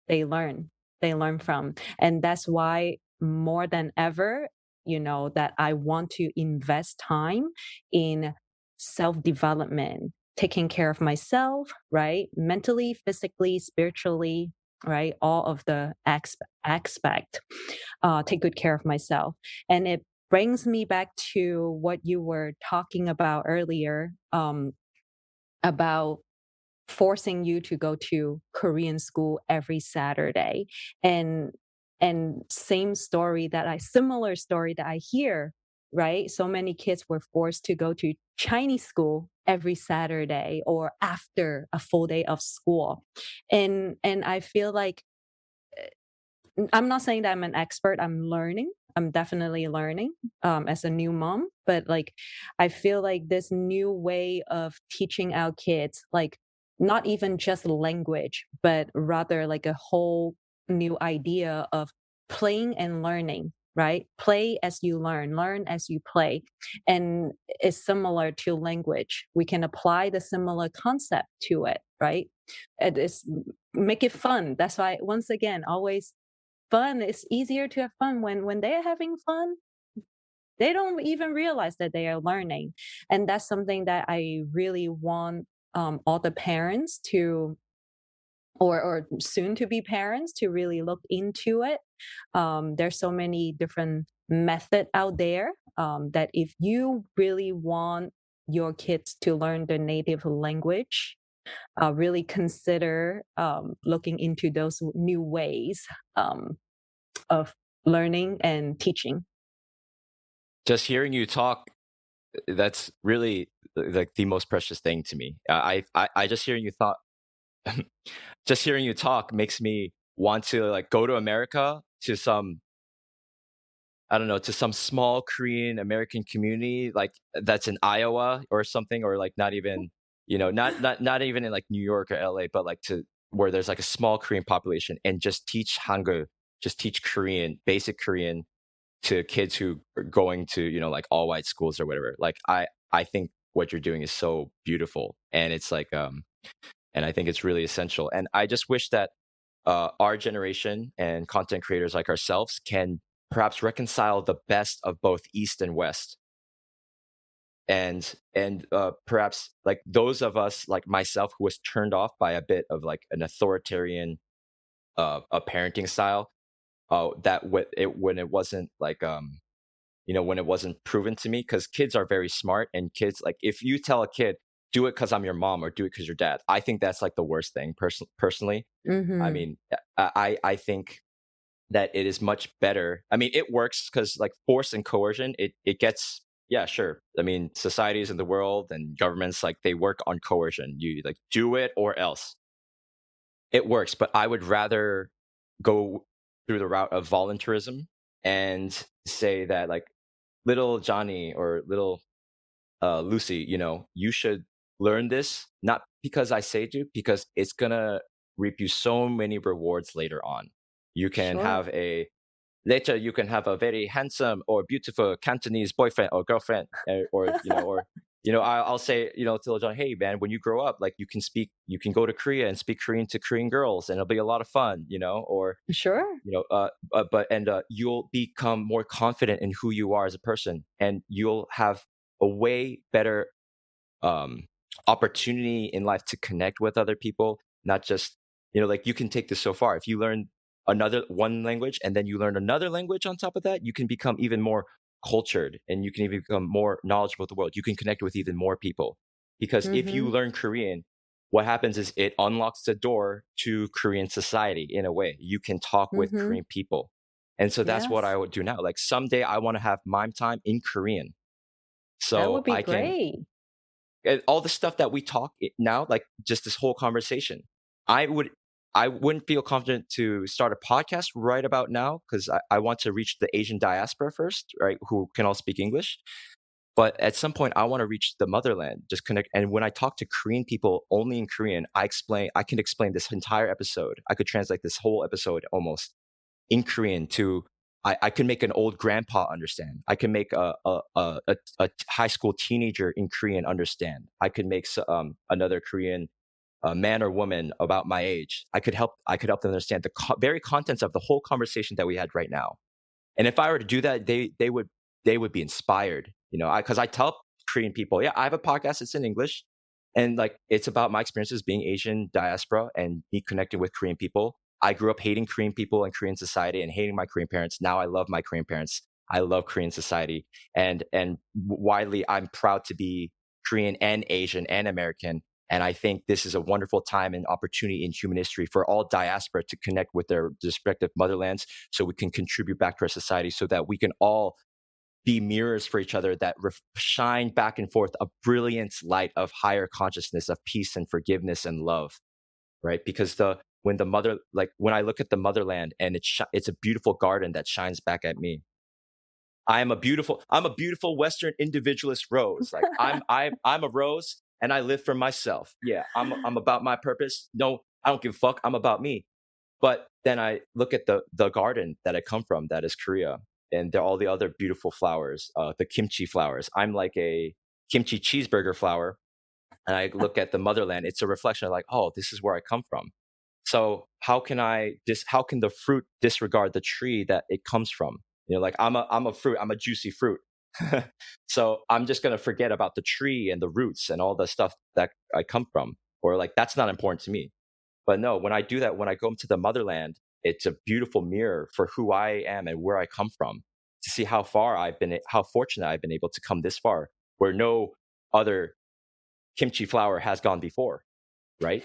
they learn. They learn from. And that's why more than ever, that I want to invest time in self-development, taking care of myself, right? Mentally, physically, spiritually, right? All of the aspect, take good care of myself. And it brings me back to what you were talking about earlier, about forcing you to go to Korean school every Saturday. And similar story that I hear, right? So many kids were forced to go to Chinese school every Saturday or after a full day of school. And I feel like I'm not saying that I'm an expert, I'm learning. I'm definitely learning as a new mom, but like I feel like this new way of teaching our kids, like not even just language, but rather like a whole new idea of playing and learning, right? Play as you learn as you play. And it's similar to language. We can apply the similar concept to it, right? It is make it fun. That's why once again, always fun. It's easier to have fun when they're having fun. They don't even realize that they are learning, and that's something that I really want all the parents to, or soon to be parents, to really look into it. There's so many different method out there, that if you really want your kids to learn their native language, really consider looking into those new ways of learning and teaching. Just hearing you talk, that's really like the most precious thing to me. I just hearing you thought, just hearing you talk makes me want to like go to America to some, I don't know, to some small Korean American community like that's in Iowa or something, or like not even, not even in like New York or LA, but like to where there's like a small Korean population and just teach Hangul, just teach Korean, basic Korean to kids who are going to, like all white schools or whatever. Like I think what you're doing is so beautiful, and it's like and I think it's really essential. And I just wish that our generation and content creators like ourselves can perhaps reconcile the best of both East and West, and perhaps like those of us like myself who was turned off by a bit of like an authoritarian a parenting style, that when it wasn't like when it wasn't proven to me, because kids are very smart, and kids, like if you tell a kid do it because I'm your mom or do it because your dad, I think that's like the worst thing personally. I Mhm. mean, I think that it is much better. I mean, it works because like force and coercion, it gets, yeah, sure. I mean, societies in the world and governments, like they work on coercion. You like do it or else. It works, but I would rather go through the route of voluntarism and say that like little Johnny or little Lucy, you should learn this, not because I say to, because it's gonna reap you so many rewards later on. You can Sure. have a Later you can have a very handsome or beautiful Cantonese boyfriend or girlfriend, I'll say, to little John, hey man, when you grow up, like you can go to Korea and speak Korean to Korean girls, and it'll be a lot of fun, or Sure. you'll become more confident in who you are as a person, and you'll have a way better um, opportunity in life to connect with other people. Not just, like you can take this so far. If you learn another one language and then you learn another language on top of that, you can become even more cultured, and you can even become more knowledgeable of the world. You can connect with even more people, because if you Mhm. learn Korean, what happens is it unlocks the door to Korean society in a way. You can talk with Mhm. Korean people. And so that's what I Yes. would do now. Like someday I want to have mime time in Korean, That so would be I can, great. and all the stuff that we talk now, like just this whole conversation, I would, I wouldn't feel confident to start a podcast right about now, because I want to reach the Asian diaspora first, right? Who can all speak English. But at some point, I want to reach the motherland, just connect. And when I talk to Korean people only in Korean, I can explain this entire episode. I could translate this whole episode almost in Korean to, I can make an old grandpa understand. I can make a high school teenager in Korean understand. I could make another Korean man or woman about my age. I could help them understand the very contents of the whole conversation that we had right now. And if I were to do that, they would be inspired. Because I tell Korean people, yeah, I have a podcast. It's in English, and like it's about my experiences being Asian diaspora and be connected with Korean people. I grew up hating Korean people and Korean society and hating my Korean parents. Now I love my Korean parents. I love Korean society, and widely, I'm proud to be Korean and Asian and American. And I think this is a wonderful time and opportunity in human history for all diaspora to connect with their respective motherlands, so we can contribute back to our society, so that we can all be mirrors for each other that shine back and forth a brilliant light of higher consciousness, of peace and forgiveness and love, right? Because when I look at the motherland, and it's a beautiful garden that shines back at me. I'm a beautiful Western individualist rose. Like I'm a rose, and I live for myself. Yeah, I'm about my purpose. No, I don't give a fuck. I'm about me. But then I look at the garden that I come from, that is Korea, and there are all the other beautiful flowers, the kimchi flowers. I'm like a kimchi cheeseburger flower, and I look at the motherland. It's a reflection of like, oh, this is where I come from. So how can the fruit disregard the tree that it comes from? Like I'm a fruit. I'm a juicy fruit. So I'm just gonna forget about the tree and the roots and all the stuff that I come from, or like that's not important to me. But no, when I do that, when I go into the motherland, it's a beautiful mirror for who I am and where I come from, to see how fortunate I've been able to come this far, where no other kimchi flower has gone before, right?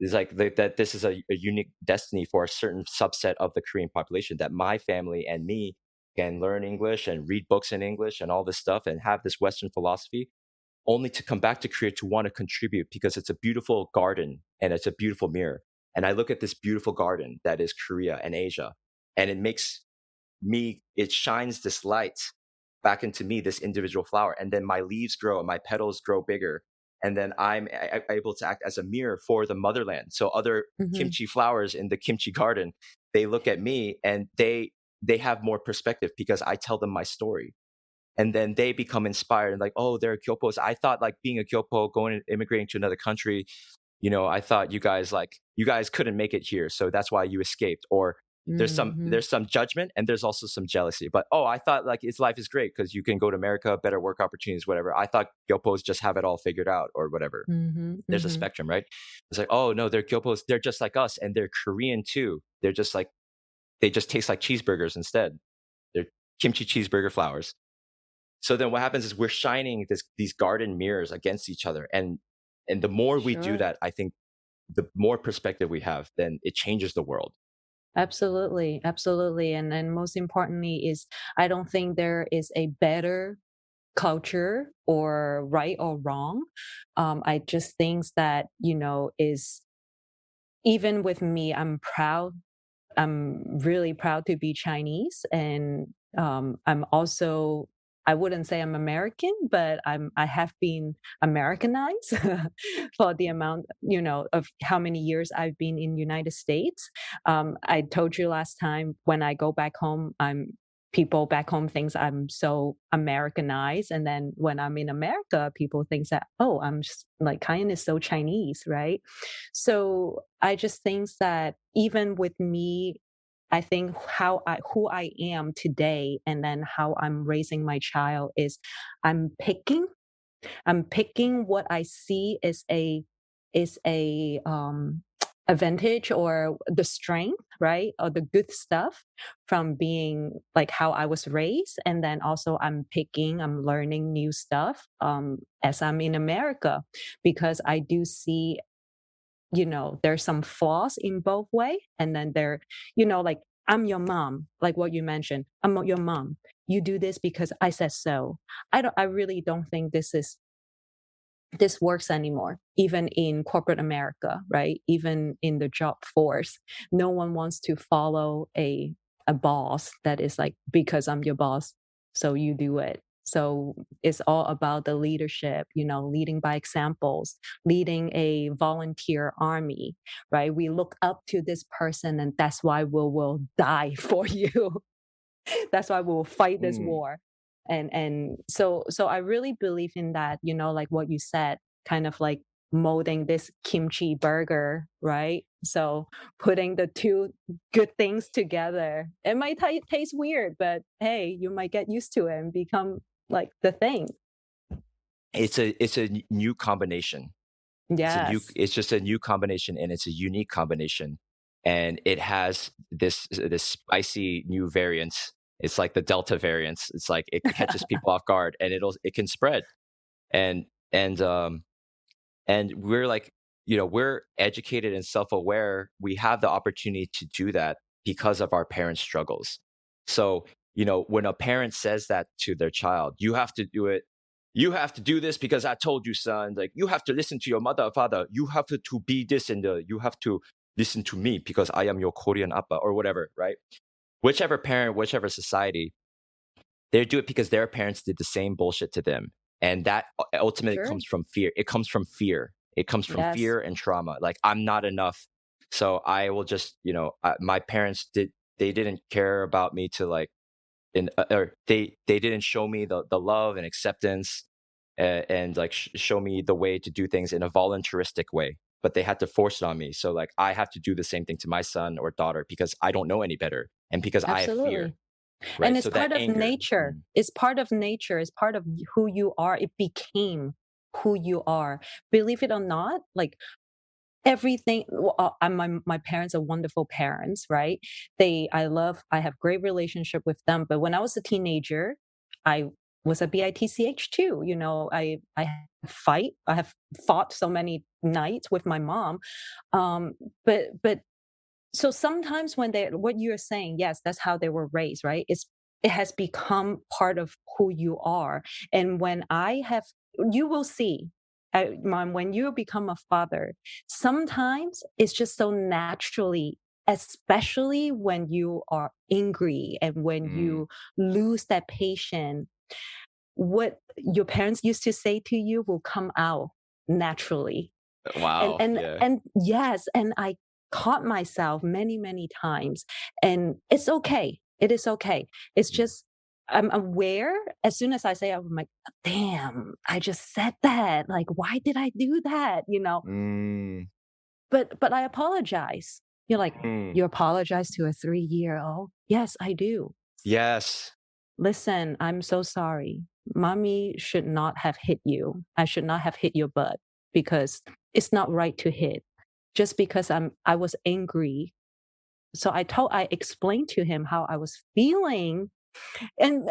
It's like that this is a unique destiny for a certain subset of the Korean population, that my family and me can learn English and read books in English and all this stuff and have this Western philosophy, only to come back to Korea to want to contribute, because it's a beautiful garden and it's a beautiful mirror. and I look at this beautiful garden that is Korea and Asia, and it shines this light back into me, this individual flower, and then my leaves grow and my petals grow bigger, and then able to act as a mirror for the motherland. So other Mhm. kimchi flowers in the kimchi garden, they look at me and they have more perspective because I tell them my story, and then they become inspired and like, oh, they're kyopos. I thought like being a kyopo, going and immigrating to another country, I thought you guys couldn't make it here, so that's why you escaped. Or Mhm. there's some judgment and there's also some jealousy. But oh, I thought like its life is great because you can go to America, better work opportunities, whatever. I thought gyopos just have it all figured out or whatever. Mhm. There's a Mhm. spectrum, right? It's like, oh no, they're gyopos, they're just like us, and they're Korean too. They're just like they just taste like cheeseburgers instead. They're kimchi cheeseburger flowers. So then what happens is we're shining these garden mirrors against each other, and the more we do Sure. that, I think the more perspective we have, then it changes the world. Absolutely, absolutely, and then most importantly is I don't think there is a better culture or right or wrong. I just think that, is even with me, I'm really proud to be Chinese, and I'm also I wouldn't say I'm American, but I have been Americanized for the amount of how many years I've been in United States. I told you last time when I go back home, I'm people back home thinks I'm so Americanized, and then when I'm in America, people think that I'm just like Kaiyan is so Chinese, right? So I just think that even with me, I think who I am today and then how I'm raising my child is I'm picking I'm picking what I see is a advantage or the strength, right? Or the good stuff from being like how I was raised. And then also I'm learning new stuff as I'm in America because I do see there's some flaws in both way, and then like I'm your mom, like what you mentioned, I'm not your mom, you do this because I said so. I really don't think this works anymore, even in corporate America, right? Even in the job force, no one wants to follow a boss that is like, because I'm your boss, so you do it. So it's all about the leadership, leading by examples, leading a volunteer army, right? We look up to this person, and that's why we will die for you. That's why we'll fight this Mm. war. And so I really believe in that, like what you said, kind of like molding this kimchi burger, right? So putting the two good things together, it might taste weird, but hey, you might get used to it and become like the thing. New combination. Yes. It's just a new combination, and it's a unique combination, and it has this spicy new variant. It's like the Delta variant. It's like it catches people off guard, and it can spread. And and we're like, we're educated and self-aware. We have the opportunity to do that because of our parents' struggles. So, when a parent says that to their child, you have to do it. You have to do this because I told you, son. Like, you have to listen to your mother, father. You have to be this, and you have to listen to me because I am your Korean appa or whatever, right? Whichever parent, whichever society, they do it because their parents did the same bullshit to them. And that ultimately Sure. comes from fear. It comes from fear. It comes from Yes. fear and trauma. Like, I'm not enough. So I will just, my parents they didn't care about me to like, or they didn't show me the love and acceptance, and like show me the way to do things in a voluntaristic way. But they had to force it on me. So like, I have to do the same thing to my son or daughter because I don't know any better and because I have fear, Absolutely. And right? it's So that part of anger. nature. It's part of nature. It's part of who you are. It became who you are. Believe it or not, like everything. My parents are wonderful parents, right? I have great relationship with them. But when I was a teenager, I was a bitch too. I have fought so many nights with my mom. But so sometimes when they what you're saying, yes, that's how they were raised, right? It has become part of who you are. And when I have you will see, Mom, when you become a father, sometimes it's just so naturally, especially when you are angry and when Mm. you lose that patience, what your parents used to say to you will come out naturally. And Wow. and Yeah. and yes, and I caught myself many, many times, and it's okay. It is okay. It's Mm. just I'm aware as soon as I say, I'm like, damn, I just said that. Like, why did I do that? Mm. But I apologize. You're like, Mm. you apologize to a 3-year-old? Yes, I do. Yes. Listen, I'm so sorry. Mommy should not have hit you. I should not have hit your butt because it's not right to hit. Just because I was angry. So I explained to him how I was feeling. And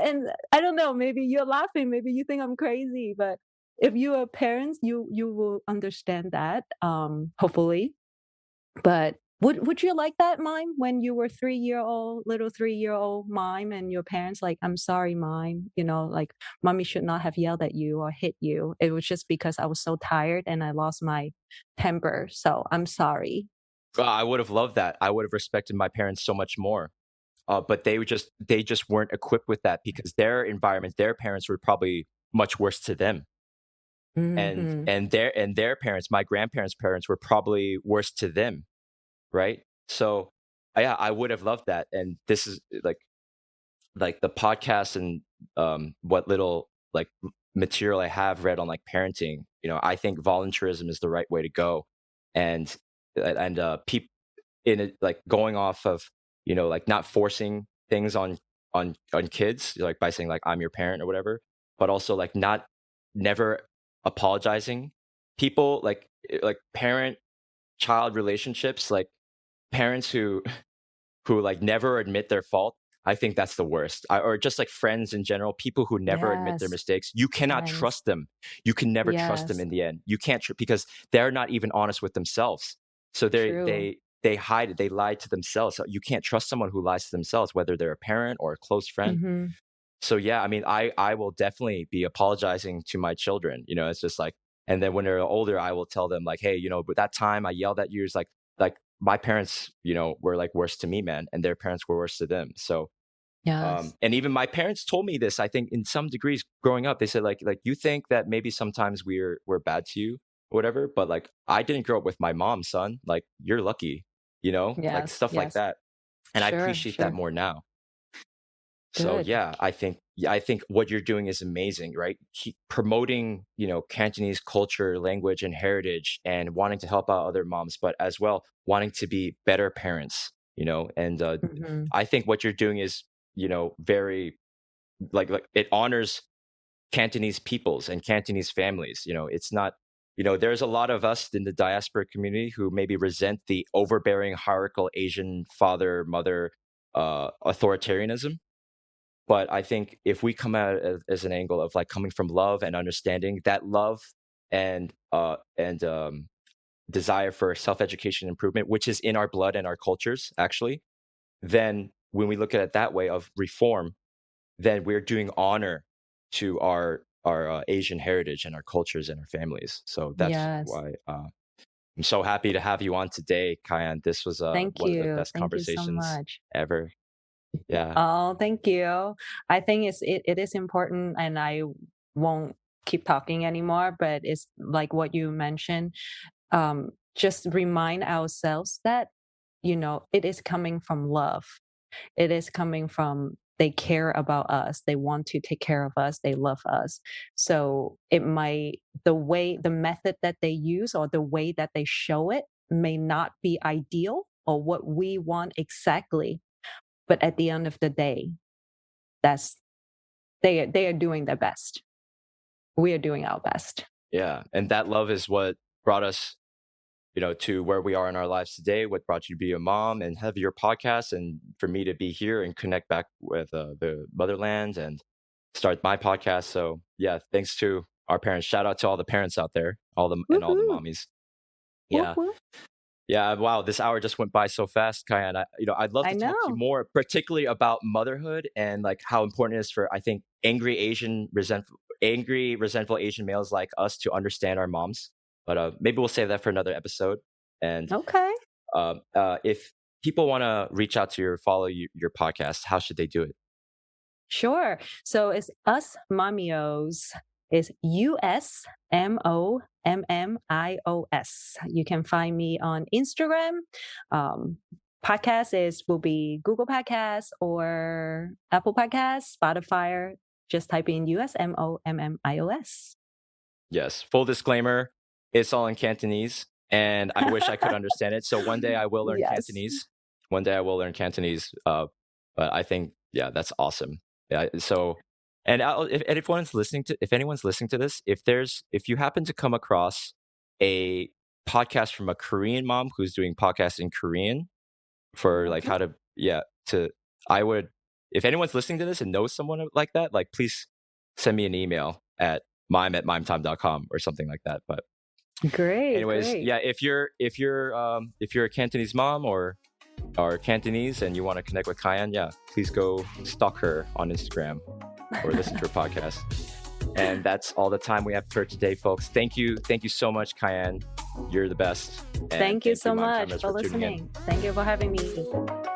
I don't know, maybe you're laughing, maybe you think I'm crazy, but if you are parents, you will understand that, hopefully. But would you like that, mime, when you were 3-year-old, little 3-year-old mime, and your parents like, "I'm sorry, mime, like, mommy should not have yelled at you or hit you. It was just because I was so tired and I lost my temper, so I'm sorry." I would have loved that. I would have respected my parents so much more. But they just weren't equipped with that because their environment, their parents were probably much worse to them. And Mhm. and their parents, my grandparents' parents were probably worse to them, right? So yeah, I would have loved that. And this is like the podcast and what little like material I have read on like parenting, I think voluntarism is the right way to go. And people in it, like going off of, like not forcing things on kids, like by saying like I'm your parent or whatever, but also like not never apologizing. People like parent child relationships, like parents who like never admit their fault. I think that's the worst. Or just like friends in general, people who never admit their Yes, mistakes. You cannot friends. trust them. You can never trust them Yes, in the end. You can't because they're not even honest with themselves. So they true. they they hide it. They lie to themselves. So you can't trust someone who lies to themselves, whether they're a parent or a close friend. Mhm. So yeah, I mean, I will definitely be apologizing to my children. It's just like, and then when they're older, I will tell them like, hey, but that time I yelled at you is like my parents, were like worse to me, man, and their parents were worse to them. So Yes. and even my parents told me this. I think in some degrees growing up, they said like you think that maybe sometimes we're bad to you, or whatever, but like I didn't grow up with my mom, son. Like you're lucky, like Yes, stuff like yes. that, and I Sure, appreciate that sure. more now. So Good. yeah, I think what you're doing is amazing, right? Keep promoting, Cantonese culture, language, and heritage, and wanting to help out other moms, but as well wanting to be better parents, and Mhm. I think what you're doing is, very like it honors Cantonese peoples and Cantonese families. It's not, there's a lot of us in the diaspora community who maybe resent the overbearing hierarchical Asian father mother authoritarianism, but I think if we come at it as an angle of like coming from love and understanding that love and desire for self-education improvement, which is in our blood and our cultures, actually, then when we look at it that way of reform, then we're doing honor to our Asian heritage and our cultures and our families. So that's Yes. why I'm so happy to have you on today, Kaiyan. This was Thank one of the you. best Thank you so conversations much. ever. Yeah. Oh, thank you. I think it is important, and I won't keep talking anymore, but it's like what you mentioned. Just remind ourselves that, it is coming from love. It is coming from they care about us. They want to take care of us. They love us. So the method that they use or the way that they show it may not be ideal or what we want exactly. But at the end of the day, that's they are doing their best. We are doing our best. Yeah. And that love is what brought us, to where we are in our lives today, what brought you to be a mom and have your podcast, and for me to be here and connect back with the motherland and start my podcast. So yeah, thanks to our parents. Shout out to all the parents out there, all the Woohoo! mommies. Whoop Yeah. whoop. Yeah, wow, this hour just went by so fast, Kaya. And I'd love I to talk to you know. more, particularly about motherhood and like how important it is for, I think, angry Asian angry, resentful Asian males like us to understand our moms. But maybe we'll save that for another episode. And Okay. if people want to reach out to you or follow your podcast, how should they do it? Sure. So it's Us Mommios. It's USMOMMIOS. You can find me on Instagram. Um, will be Google Podcasts or Apple Podcasts, Spotify. Just type in USMOMMIOS. Yes. Full disclaimer, it's all in Cantonese, and I wish I could understand it. So one day I will learn Yes. Cantonese. One day I will learn Cantonese. But I think, yeah, that's awesome. Yeah. So, and if anyone's listening to this, if you happen to come across a podcast from a Korean mom who's doing podcasts in Korean for like Okay. how to, yeah, to, I would, if anyone's listening to this and knows someone like that, like please send me an email at mime@mimetime.com or something like that. But Great, anyways, great. yeah, if you're a Cantonese mom or Cantonese and you want to connect with Kaiyan, yeah, please go stalk her on Instagram or listen to her podcast. And that's all the time we have for today, folks. Thank you so much, Kaiyan. You're the best. And Thank you so Mime much Timers, for tuning in. listening. Thank you for having me.